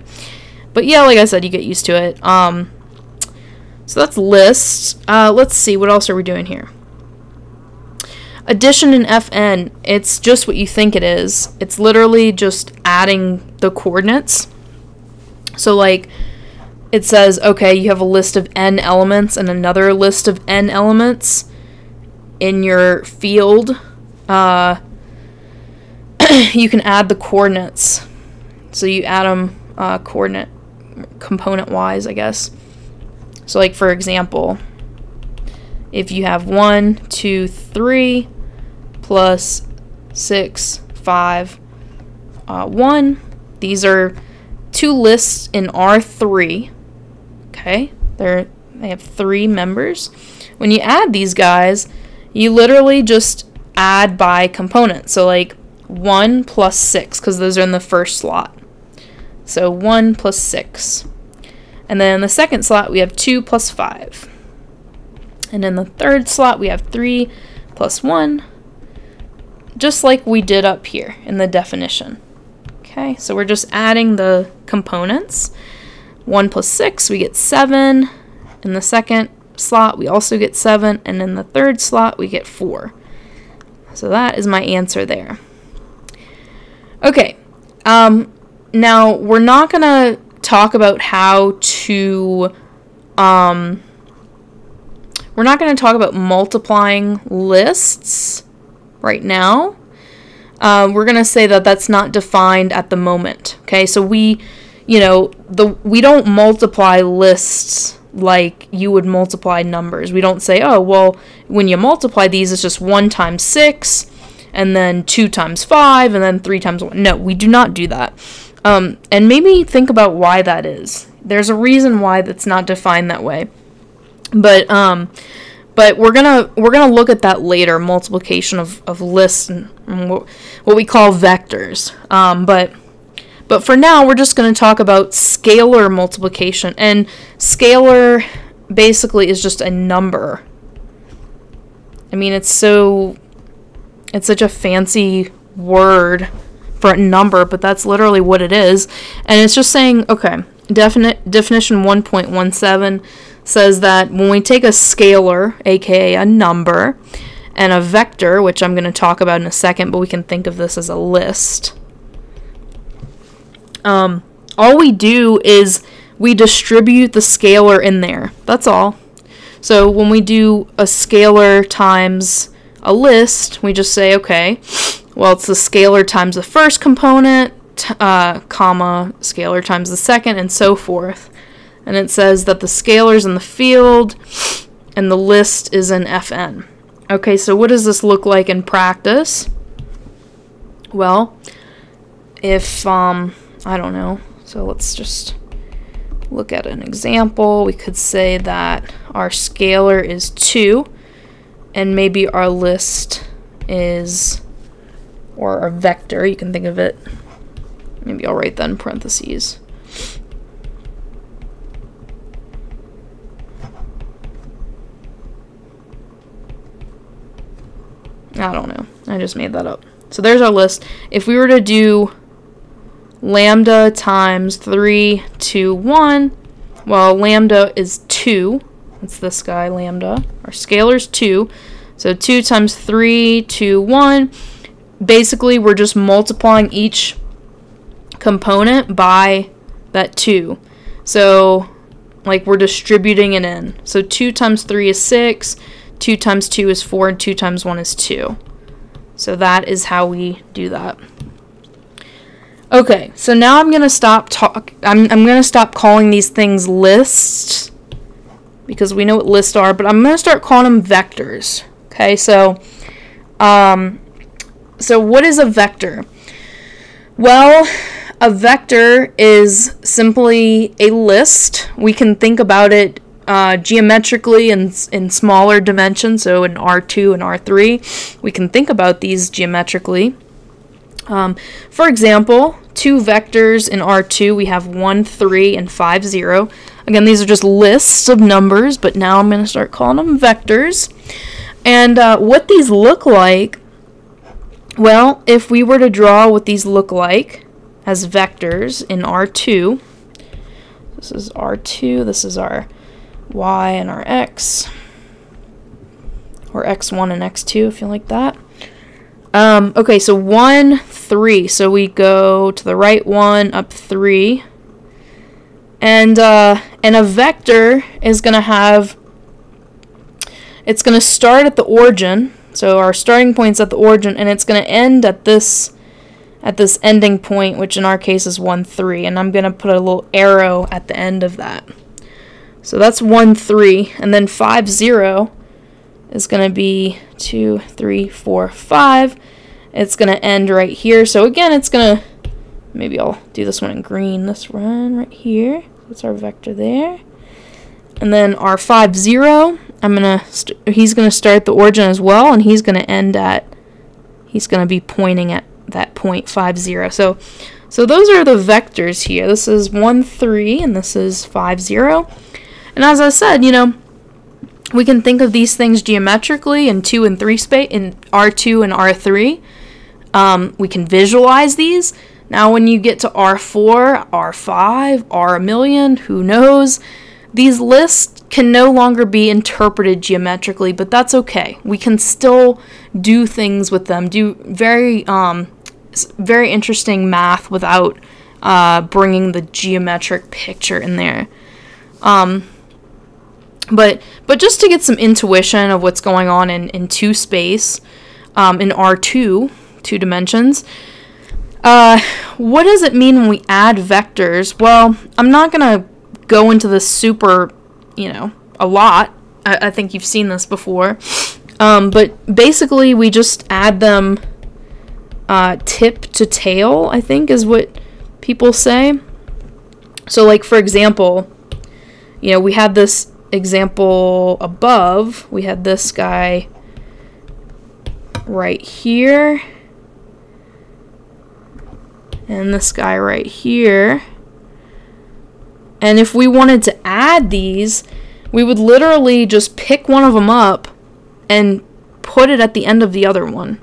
yeah, like I said, you get used to it. So that's lists. Let's see, what else are we doing here? Addition in Fn, it's just what you think it is. It's literally just adding the coordinates. So like, it says, okay, you have a list of n elements and another list of n elements in your field. You can add the coordinates. So you add them coordinate component-wise, I guess. So like, for example, if you have 1, 2, 3, plus 6, 5, 1, these are 2 lists in R3, okay? They have 3 members. When you add these guys, you literally just add by component. So like 1 plus 6, because those are in the first slot. So 1 plus 6. And then in the second slot, we have 2 plus 5. And in the third slot, we have 3 plus 1, just like we did up here in the definition. Okay, so we're just adding the components. 1 plus 6, we get 7. In the second slot, we also get 7. And in the third slot, we get 4. So that is my answer there. Okay, now we're not going to talk about how to... We're not going to talk about multiplying lists right now. We're going to say that that's not defined at the moment. Okay, so we don't multiply lists like you would multiply numbers. We don't say, oh, well, when you multiply these, it's just 1 times 6, and then 2 times 5, and then 3 times 1. No, we do not do that. And maybe think about why that is. There's a reason why that's not defined that way. But we're gonna look at that later, multiplication of lists and what we call vectors. But for now, we're just gonna talk about scalar multiplication, and scalar basically is just a number. I mean, it's such a fancy word for a number, but that's literally what it is. And it's just saying, okay, definition 1.17 says that when we take a scalar, aka a number, and a vector, which I'm going to talk about in a second, but we can think of this as a list, all we do is we distribute the scalar in there. That's all. So when we do a scalar times a list, we just say, okay, well, it's the scalar times the first component comma, scalar times the second, and so forth. And it says that the scalar's in the field and the list is in Fn. Okay, so what does this look like in practice? Well, if, I don't know, so let's just look at an example. We could say that our scalar is 2, and maybe our list is, or our vector, you can think of it, maybe I'll write that in parentheses. I don't know, I just made that up. So there's our list. If we were to do lambda times 3, 2, 1, well, lambda is 2. That's this guy, lambda. Our scalar's 2. So 2 times 3, 2, 1. Basically, we're just multiplying each component by that 2. So, like, we're distributing it in. So 2 times 3 is 6. 2 times 2 is 4, and 2 times 1 is 2. So that is how we do that. Okay, so now I'm gonna stop I'm gonna stop calling these things lists because we know what lists are, but I'm gonna start calling them vectors. Okay, so what is a vector? Well, a vector is simply a list. We can think about it geometrically in smaller dimensions, so in R2 and R3, we can think about these geometrically. For example, 2 vectors in R2, we have 1, 3, and 5, 0. Again, these are just lists of numbers, but now I'm going to start calling them vectors. And what these look like, well, if we were to draw what these look like as vectors in R2, this is R2, this is our y and our x, or x1 and x2 if you like that. Okay, so 1, 3, so we go to the right 1, up 3, and a vector is going to have, it's going to start at the origin, so our starting point's at the origin, and it's going to end at this ending point, which in our case is 1, 3, and I'm going to put a little arrow at the end of that. So that's 1, 3, and then 5, 0 is going to be 2, 3, 4, 5. It's going to end right here. So again, it's going to, maybe I'll do this one in green, this one right here. That's our vector there. And then our 5, 0, he's going to start at the origin as well, and he's going to end at, he's going to be pointing at that point 5, 0. So those are the vectors here. This is 1, 3, and this is 5, 0. And as I said, you know, we can think of these things geometrically in 2 and 3 space, in R2 and R3. We can visualize these. Now when you get to R4, R5, R1,000,000, who knows, these lists can no longer be interpreted geometrically, but that's okay. We can still do things with them, do very interesting math without bringing the geometric picture in there. But just to get some intuition of what's going on in 2 space, in R2, 2 dimensions, what does it mean when we add vectors? Well, I'm not going to go into this super, you know, a lot. I think you've seen this before. But basically we just add them tip to tail, I think is what people say. So like, for example, you know, we had this example above, we had this guy right here, and this guy right here. And if we wanted to add these, we would literally just pick one of them up and put it at the end of the other one.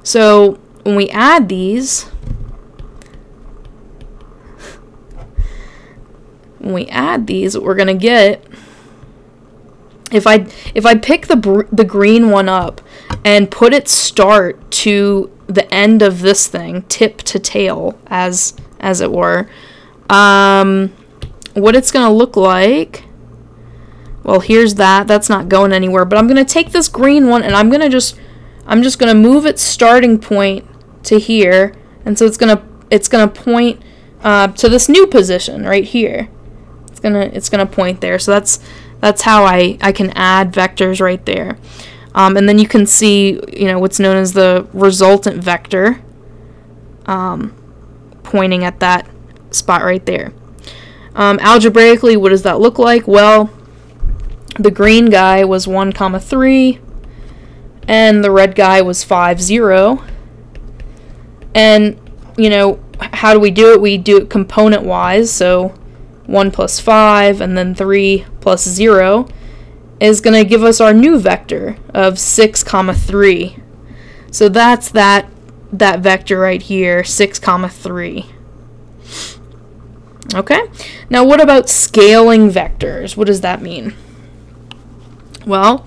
So when we add these, what we're gonna get, if I pick the green one up and put its start to the end of this thing, tip to tail, as it were, what it's gonna look like, well, here's that's not going anywhere, but I'm gonna take this green one and I'm just gonna move its starting point to here, and so it's it's gonna point to this new position right here. It's gonna point there. So that's how I can add vectors right there. And then you can see, what's known as the resultant vector pointing at that spot right there. Algebraically, what does that look like? Well, the green guy was 1, 3, and the red guy was 5, 0. And, how do we do it? We do it component-wise, so 1 plus 5, and then 3 plus 0 is going to give us our new vector of 6, 3. So that's that vector right here, 6, 3. Okay, now what about scaling vectors? What does that mean? Well,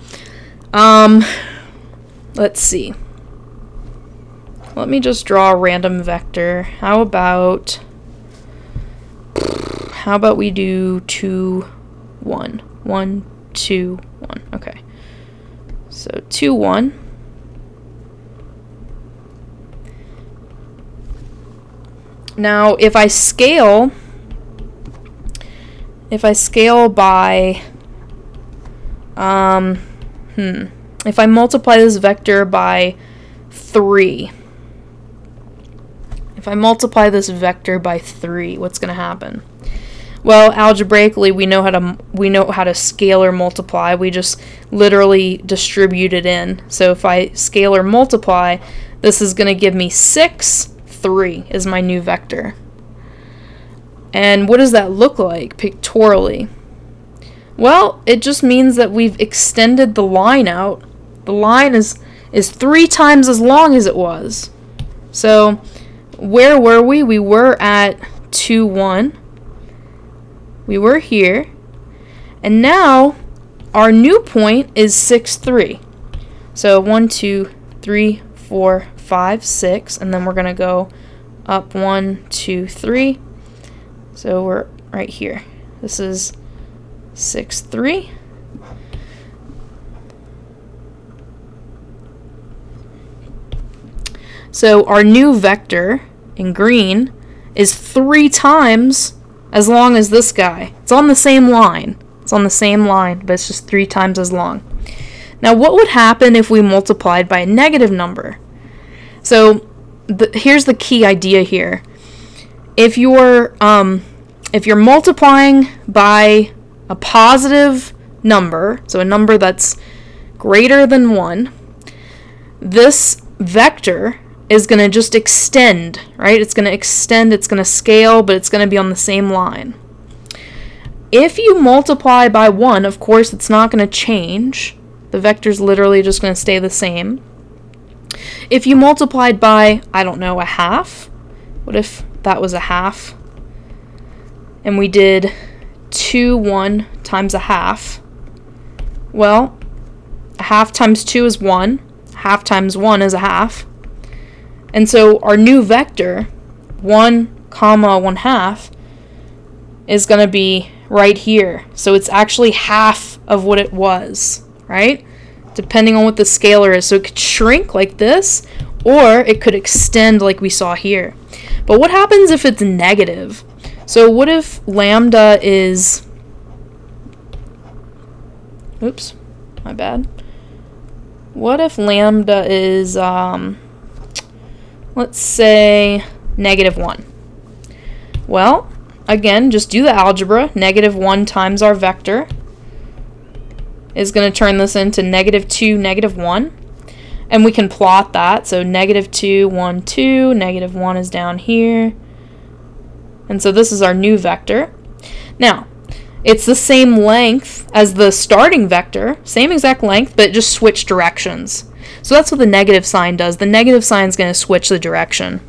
let's see. Let me just draw a random vector. How about we do 2, 1. 1, 2, 1. Okay. So 2, 1. Now, if I scale by if I multiply this vector by 3, what's going to happen? Well, algebraically, we know how to scalar multiply. We just literally distribute it in. So if I scalar multiply, this is going to give me 6, 3 is my new vector. And what does that look like pictorially? Well, it just means that we've extended the line out. The line is 3 times as long as it was. So where were we? We were at 2, 1. We were here. And now our new point is 6, 3. So 1, 2, 3, 4, 5, 6. And then we're going to go up 1, 2, 3. So we're right here. This is 6, 3. So our new vector in green is 3 times as long as this guy. It's on the same line. But it's just 3 times as long. Now, what would happen if we multiplied by a negative number? So here's the key idea here. If you're multiplying by a positive number, so a number that's greater than 1, this vector is going to just extend, right? It's going to extend, it's going to scale, but it's going to be on the same line. If you multiply by 1, of course, it's not going to change. The vector's literally just going to stay the same. If you multiplied by, I don't know, a half, what if that was a half? And we did 2, 1 times a half. Well, a half times 2 is 1. Half times 1 is a half. And so our new vector, 1, 1/2, is going to be right here. So it's actually half of what it was, right? Depending on what the scalar is. So it could shrink like this, or it could extend like we saw here. But what happens if it's negative? So what if lambda is... Oops, my bad. What if lambda is... let's say -1. Well, again, just do the algebra. -1 times our vector is going to turn this into -2, -1. And we can plot that. So -2, 1, 2, -1 is down here. And so this is our new vector. Now, it's the same length as the starting vector, same exact length, but just switch directions. So that's what the negative sign does. The negative sign is going to switch the direction.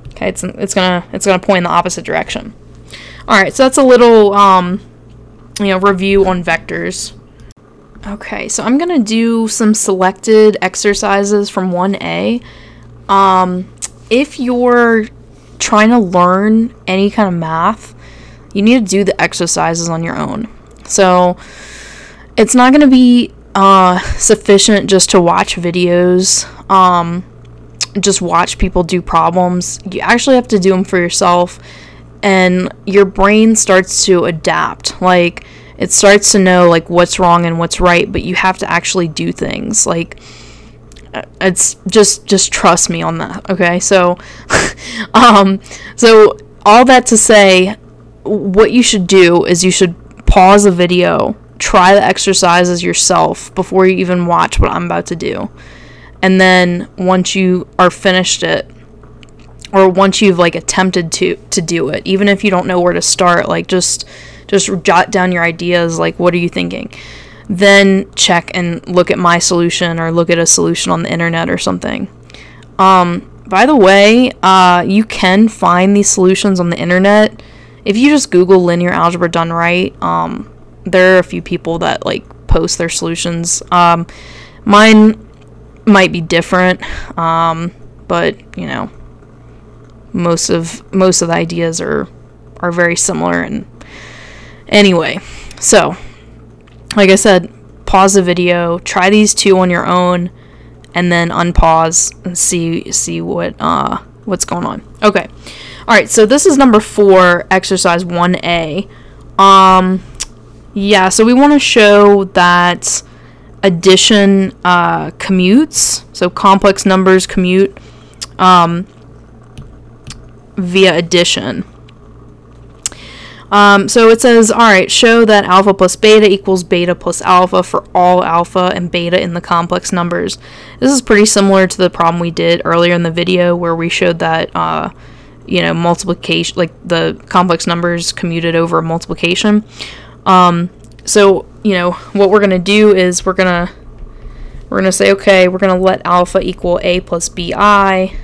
Okay, it's gonna point in the opposite direction. All right, so that's a little review on vectors. Okay, so I'm gonna do some selected exercises from 1A. If you're trying to learn any kind of math, you need to do the exercises on your own. So it's not gonna be sufficient just to watch videos. just watch people do problems. You actually have to do them for yourself, and your brain starts to adapt. Like, it starts to know, like, what's wrong and what's right, but you have to actually do things. Like, it's just trust me on that, okay? So, so all that to say, what you should do is you should pause the video, try the exercises yourself before you even watch what I'm about to do. And then once you are finished it, or once you've like attempted to do it, even if you don't know where to start, like just jot down your ideas, like what are you thinking? Then check and look at my solution or look at a solution on the internet or something. By the way, you can find these solutions on the internet. If you just Google linear algebra done right, there are a few people that like post their solutions. Mine might be different, but you know, most of the ideas are very similar. And anyway, so like I said, pause the video, try these two on your own, and then unpause and see what's going on. Okay, all right. So this is number 4, exercise 1A. Yeah. So we want to show that addition commutes. So complex numbers commute via addition. So it says, all right, show that alpha plus beta equals beta plus alpha for all alpha and beta in the complex numbers. This is pretty similar to the problem we did earlier in the video where we showed that, you know, multiplication, like the complex numbers commuted over multiplication. So, you know, what we're going to do is we're going to say, okay, we're going to let alpha equal a plus bi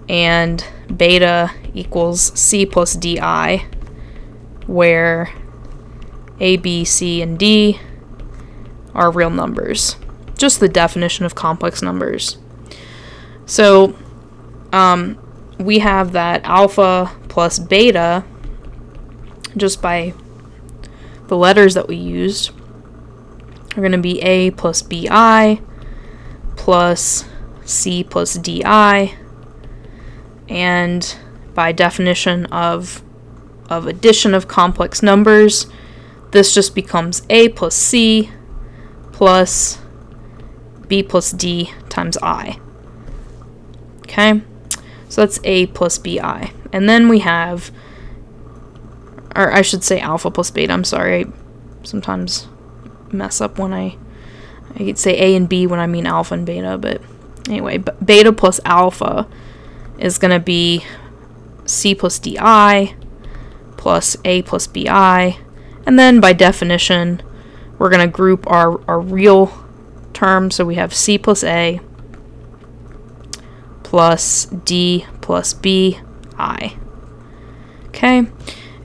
and beta equals c plus di, where a, b, c, and d are real numbers. Just the definition of complex numbers. So we have that alpha plus beta, just by the letters that we used, are going to be a plus bi plus c plus di, and by definition of addition of complex numbers, this just becomes a plus c plus b plus d times I. Okay, so that's a plus bi. And then we have, or I should say alpha plus beta, I'm sorry, I sometimes mess up when I say a and b when I mean alpha and beta, but anyway, beta plus alpha is going to be c plus di plus a plus bi, and then by definition we're going to group our real terms, so we have c plus a plus d plus b I. Okay,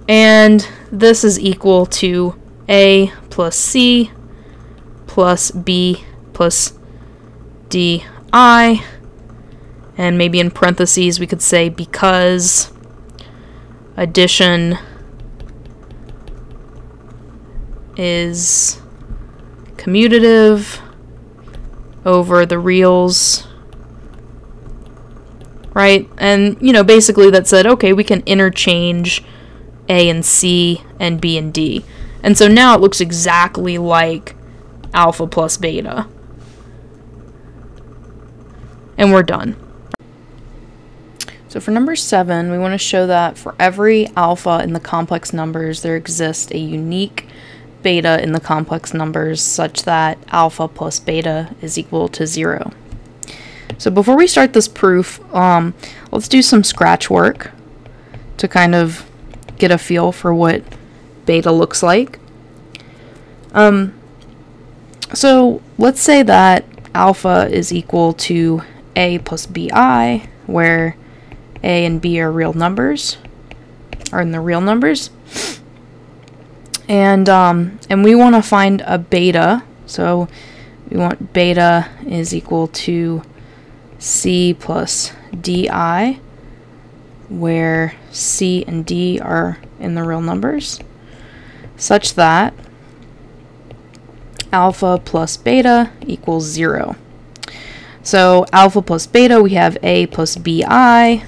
and this is equal to a plus c plus b plus d I, and maybe in parentheses we could say because addition is commutative over the reals, right? And, you know, basically that said, okay, we can interchange a and c and b and d. And so now it looks exactly like alpha plus beta. And we're done. So for number 7, we want to show that for every alpha in the complex numbers, there exists a unique beta in the complex numbers such that alpha plus beta is equal to 0. So before we start this proof, let's do some scratch work to kind of get a feel for what beta looks like. So let's say that alpha is equal to a plus bi, where a and b are real numbers, are in the real numbers. And we want to find a beta, so we want beta is equal to c plus di, where c and d are in the real numbers, such that alpha plus beta equals 0. So alpha plus beta, we have a plus bi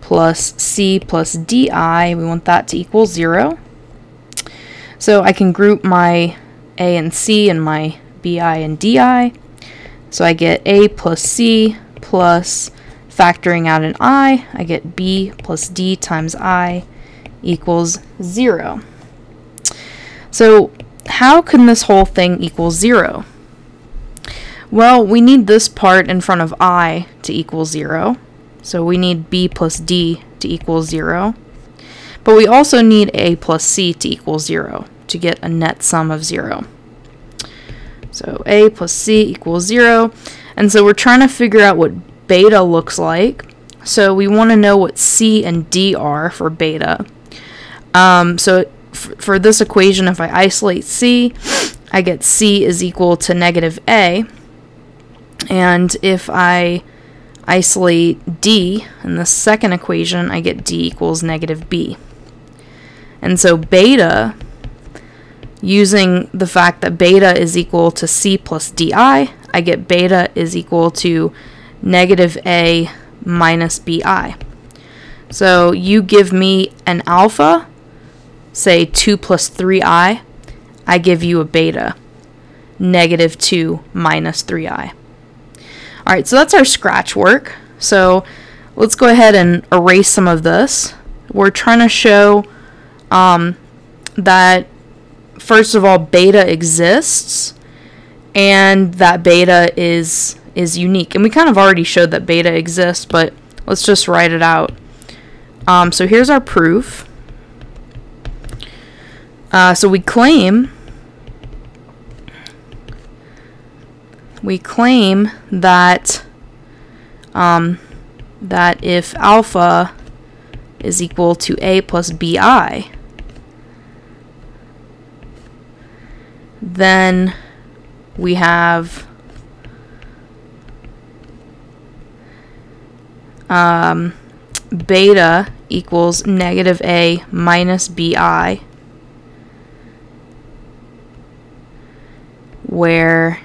plus c plus di. We want that to equal 0. So I can group my a and c and my bi and di. So I get a plus c plus, factoring out an I get b plus d times I equals 0. So how can this whole thing equal 0? Well, we need this part in front of I to equal 0. So we need b plus d to equal 0. But we also need a plus c to equal 0 to get a net sum of 0. So a plus c equals 0. And so we're trying to figure out what beta looks like. So we want to know what c and d are for beta. So for this equation, if I isolate c, I get c is equal to negative a. And if I isolate d in the second equation, I get d equals negative b. And so beta, using the fact that beta is equal to c plus di, I get beta is equal to negative a minus bi. So you give me an alpha, say 2 plus 3i, I give you a beta, negative 2 minus 3i. Alright, so that's our scratch work. So let's go ahead and erase some of this. We're trying to show that, first of all, beta exists, and that beta is unique. And we kind of already showed that beta exists, but let's just write it out. So here's our proof. So we claim that that if alpha is equal to a plus bi, then we have beta equals negative a minus bi, where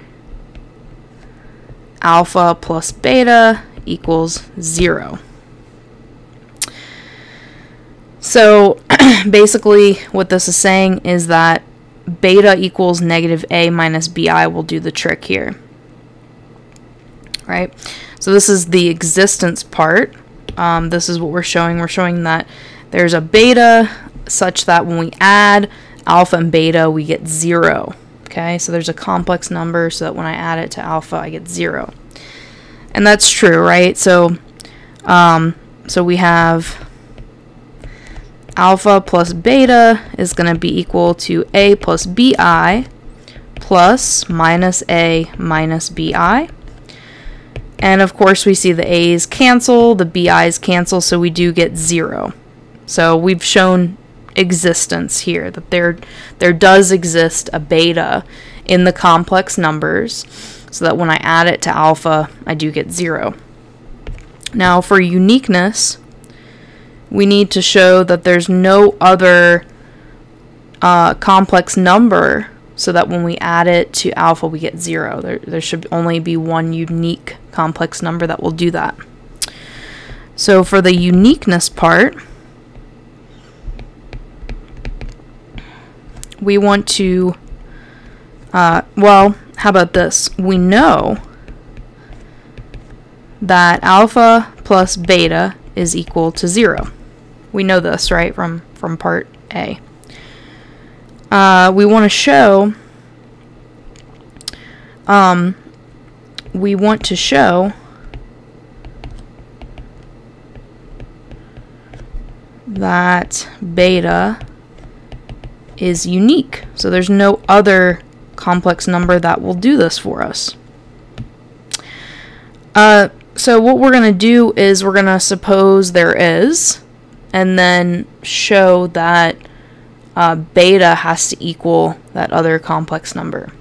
alpha plus beta equals 0. So basically what this is saying is that beta equals negative a minus bi will do the trick here. Right? So this is the existence part. This is what we're showing. We're showing that there's a beta such that when we add alpha and beta, we get 0. Okay, so there's a complex number so that when I add it to alpha, I get 0. And that's true, right? So, so we have alpha plus beta is going to be equal to a plus bi plus minus a minus bi. And of course, we see the a's cancel, the bi's cancel, so we do get 0. So we've shown existence here, that there does exist a beta in the complex numbers, so that when I add it to alpha, I do get 0. Now for uniqueness, we need to show that there's no other complex number, so that when we add it to alpha, we get 0. There should only be one unique complex number that will do that. So for the uniqueness part, we want to, well, how about this? We know that alpha plus beta is equal to 0. We know this, right, from part A. We want to show, that beta is unique. So there's no other complex number that will do this for us. So what we're going to do is we're going to suppose there is, and then show that beta has to equal that other complex number.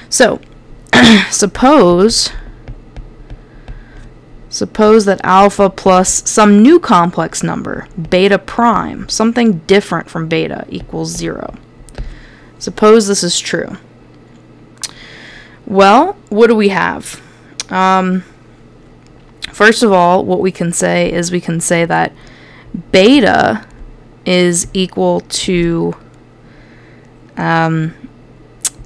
So suppose that alpha plus some new complex number, beta prime, something different from beta, equals 0. Suppose this is true. Well, what do we have? First of all, what we can say is we can say that beta is equal to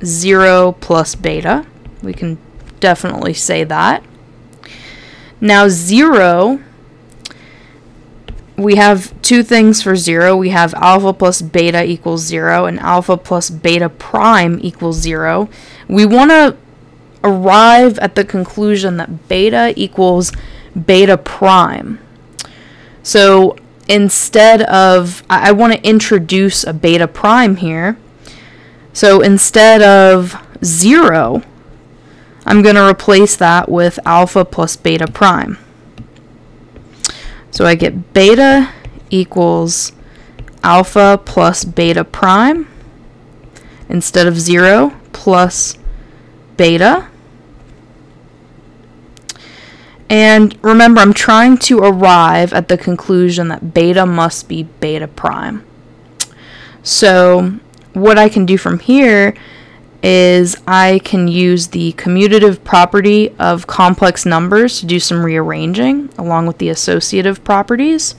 0 plus beta. We can definitely say that. Now 0, we have two things for 0. We have alpha plus beta equals 0 and alpha plus beta prime equals 0. We want to arrive at the conclusion that beta equals beta prime. So instead of, I want to introduce a beta prime here. So instead of 0, I'm going to replace that with alpha plus beta prime. So I get beta equals alpha plus beta prime instead of 0 plus beta. And remember, I'm trying to arrive at the conclusion that beta must be beta prime. So what I can do from here is I can use the commutative property of complex numbers to do some rearranging along with the associative properties.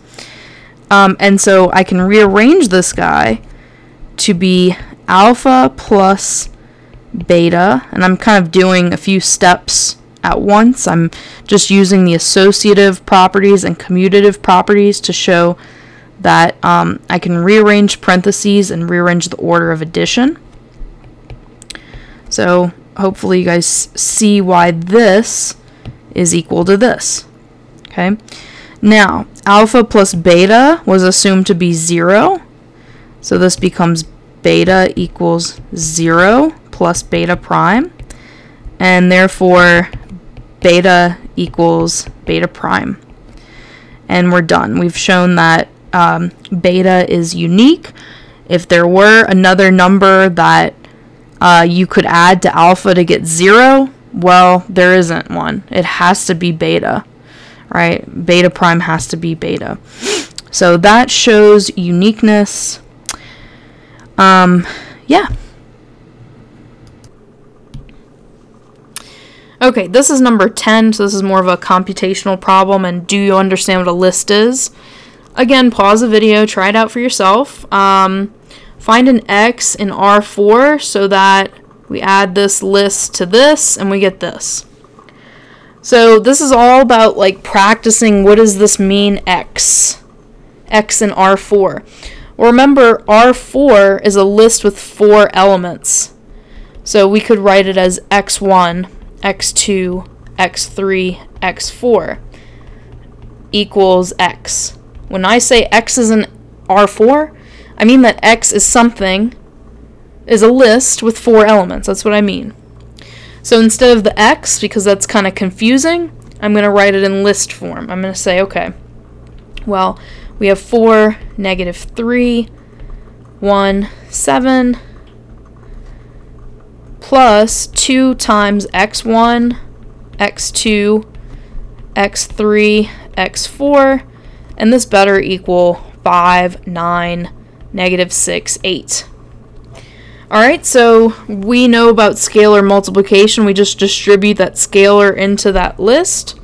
And so I can rearrange this guy to be alpha plus beta, and I'm kind of doing a few steps at once. I'm just using the associative properties and commutative properties to show that I can rearrange parentheses and rearrange the order of addition. So hopefully you guys see why this is equal to this. Okay. Now, alpha plus beta was assumed to be 0. So this becomes beta equals 0 plus beta prime. And therefore, beta equals beta prime. And we're done. We've shown that beta is unique. If there were another number that you could add to alpha to get 0, well, there isn't one. It has to be beta, right? Beta prime has to be beta. So that shows uniqueness. Yeah. Okay, this is number 10, so this is more of a computational problem, and do you understand what a list is? Again, pause the video, try it out for yourself. Find an x in R4 so that we add this list to this and we get this. So this is all about like practicing what does this mean x in R4. Well, remember R4 is a list with 4 elements. So we could write it as x1, x2, x3, x4 equals x. When I say x is in R4, I mean that x is something, is a list with 4 elements. That's what I mean. So instead of the x, because that's kind of confusing, I'm going to write it in list form. I'm going to say, okay, well, we have 4, -3, 1, 7, plus 2 times x1, x2, x3, x4, and this better equal 5, 9, -6, 8. Alright, so we know about scalar multiplication. We just distribute that scalar into that list,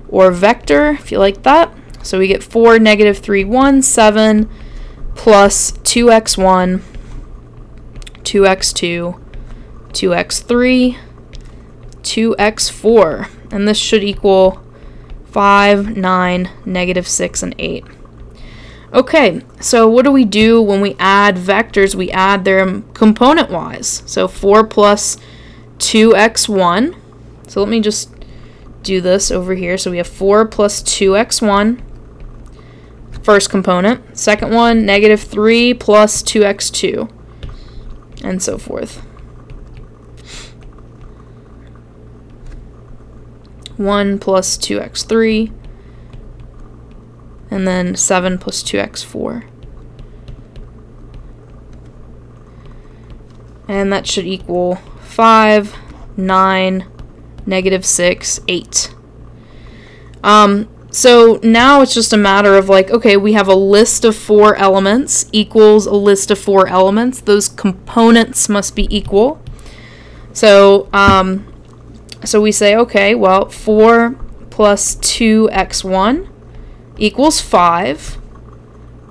or vector, if you like that. So we get 4, -3, 1, 7, plus 2x1, 2x2, 2x3, 2x4. And this should equal 5, 9, -6, and 8. Okay, so what do we do when we add vectors? We add them component-wise. So 4 plus 2x1. So let me just do this over here. So we have 4 plus 2x1, first component. Second one, -3 plus 2x2, and so forth. 1 plus 2x3, and then 7 plus 2x4. And that should equal 5, 9, -6, 8. So now it's just a matter of like, okay, we have a list of 4 elements equals a list of 4 elements. Those components must be equal. So So we say, okay, well, 4 plus 2x1 equals 5,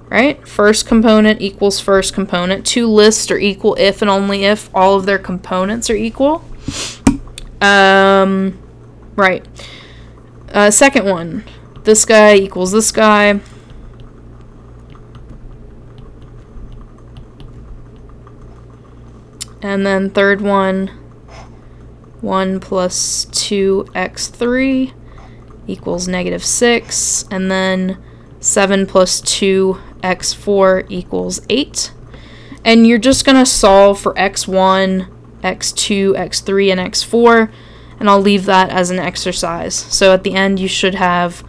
right? First component equals first component. Two lists are equal if and only if all of their components are equal. Right. Second one, this guy equals this guy. And then third one, 1 plus 2x3 equals -6. And then 7 plus 2x4 equals 8. And you're just going to solve for x1, x2, x3, and x4. And I'll leave that as an exercise. So at the end you should have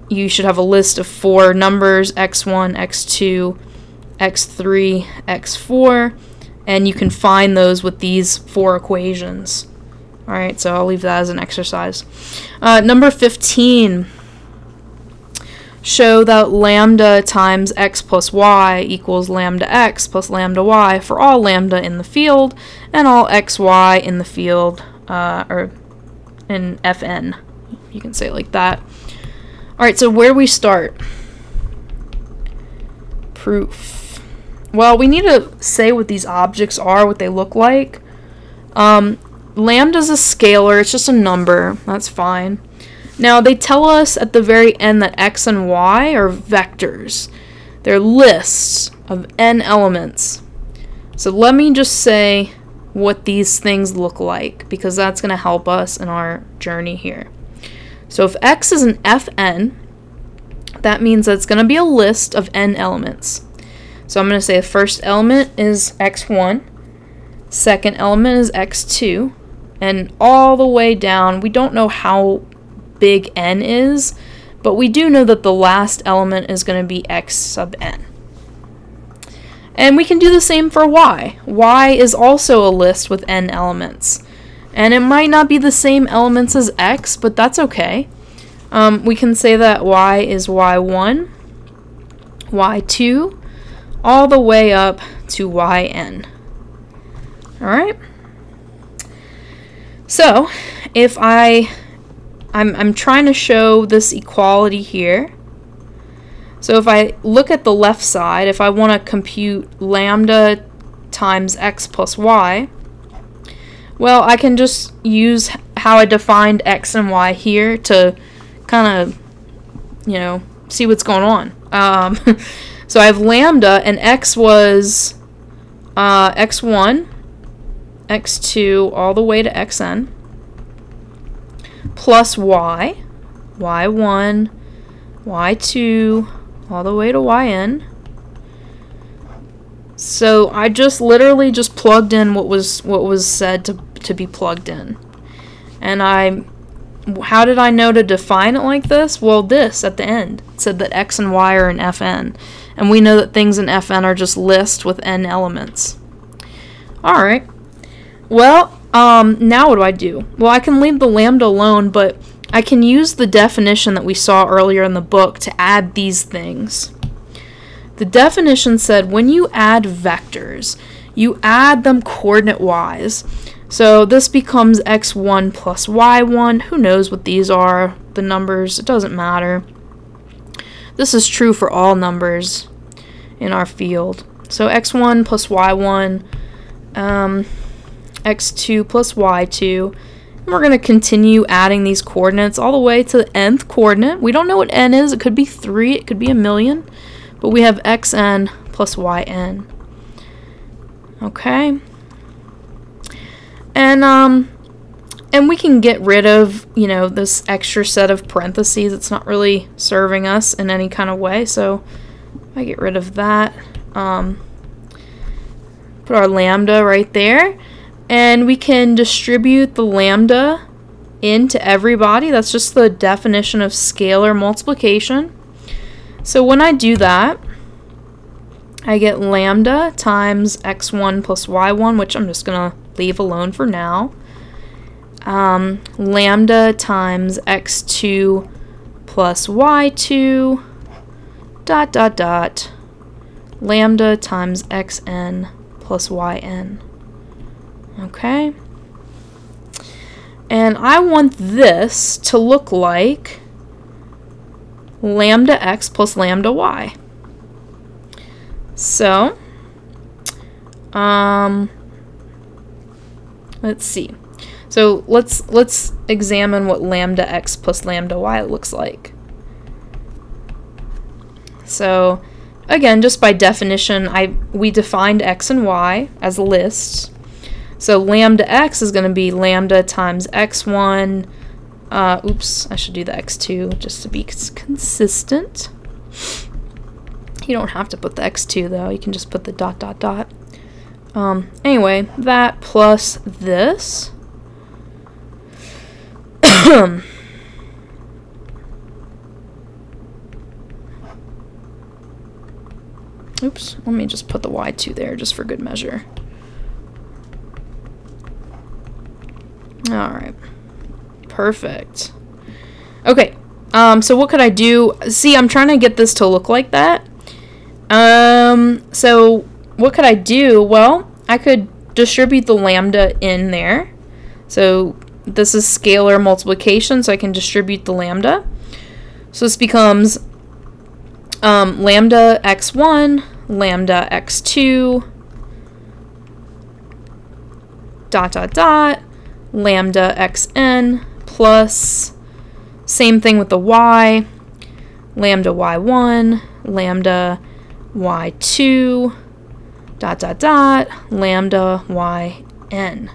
a list of 4 numbers, x1, x2, x3, x4. And you can find those with these 4 equations. Alright, so I'll leave that as an exercise. Number 15. Show that lambda times x plus y equals lambda x plus lambda y for all lambda in the field and all xy in the field, or in Fn. You can say it like that. Alright, so where do we start? Proof. Well, we need to say what these objects are, what they look like. Lambda's a scalar, it's just a number, that's fine. Now, they tell us at the very end that x and y are vectors. They're lists of n elements. So let me just say what these things look like, because that's going to help us in our journey here. So if x is an Fn, that means that it's going to be a list of n elements. So I'm going to say the first element is x1, second element is x2, and all the way down, we don't know how big n is, but we do know that the last element is going to be x sub n. And we can do the same for y. Y is also a list with n elements. And it might not be the same elements as x, but that's okay. We can say that y is y1, y2, all the way up to yn. Alright? So, if I'm trying to show this equality here. So if I look at the left side, if I want to compute lambda times x plus y, well, I can just use how I defined x and y here to kind of, you know, see what's going on. So I have lambda, and x was x1, x2, all the way to xn, plus y, y1, y2, all the way to yn. So I just literally just plugged in what was said to be plugged in. And how did I know to define it like this? Well, this at the end said that x and y are in Fn. And we know that things in Fn are just lists with n elements. Alright. Well, now what do I do? Well, I can leave the lambda alone, but I can use the definition that we saw earlier in the book to add these things. The definition said when you add vectors, you add them coordinate-wise. So this becomes x1 plus y1. Who knows what these are? The numbers, it doesn't matter. This is true for all numbers in our field. So x1 plus y1, x2 plus y2. And we're going to continue adding these coordinates all the way to the nth coordinate. We don't know what n is. It could be 3. It could be a million. But we have xn plus yn. Okay. And we can get rid of, you know, this extra set of parentheses. It's not really serving us in any kind of way. So I get rid of that. Put our lambda right there. And we can distribute the lambda into everybody. That's just the definition of scalar multiplication. So when I do that, I get lambda times x1 plus y1, which I'm just going to leave alone for now. Lambda times x2 plus y2, dot, dot, dot, lambda times xn plus yn. Okay? And I want this to look like lambda x plus lambda y. So, let's see. So let's examine what lambda x plus lambda y looks like. So again, just by definition, we defined x and y as lists. So lambda x is going to be lambda times x1. Oops, I should do the x2 just to be consistent. You don't have to put the x2 though. You can just put the dot dot dot. Anyway, that plus this. Oops, let me just put the y2 there just for good measure. Alright. Perfect. Okay, so what could I do? See, I'm trying to get this to look like that. So what could I do? Well, I could distribute the lambda in there. So this is scalar multiplication, so I can distribute the lambda. So this becomes lambda x1, lambda x2, dot dot dot, lambda xn, plus, same thing with the y, lambda y1, lambda y2, dot dot dot, lambda yn.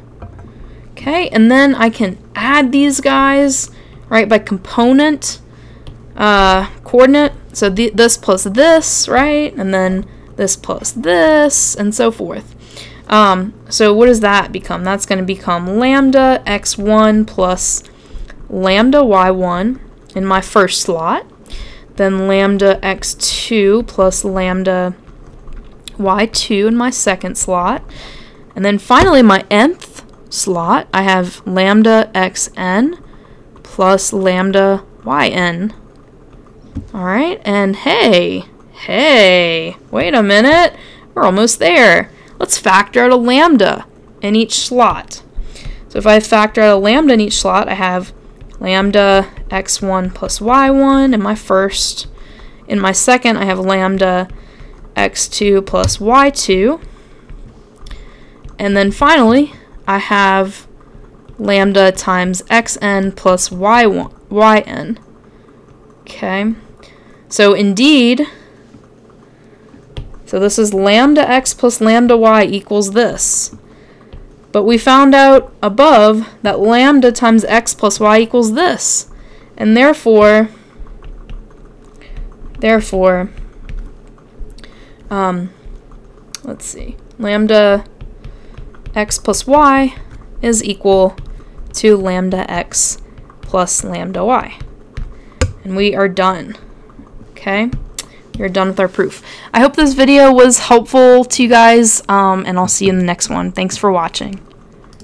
Okay, and then I can add these guys, right, by component coordinate. So this plus this, right, and then this plus this, and so forth. So what does that become? That's going to become lambda x1 plus lambda y1 in my first slot, then lambda x2 plus lambda y2 in my second slot, and then finally my nth slot, I have lambda xn plus lambda yn. Alright, and hey, wait a minute, we're almost there. Let's factor out a lambda in each slot. So if I factor out a lambda in each slot, I have lambda x1 plus y1 in my first. In my second, I have lambda x2 plus y2. And then finally, I have lambda times xn plus yn. Okay, so indeed, so this is lambda x plus lambda y equals this. But we found out above that lambda times x plus y equals this. And therefore, let's see, lambda x plus y is equal to lambda x plus lambda y. And we are done. Okay, we're done with our proof. I hope this video was helpful to you guys, and I'll see you in the next one. Thanks for watching.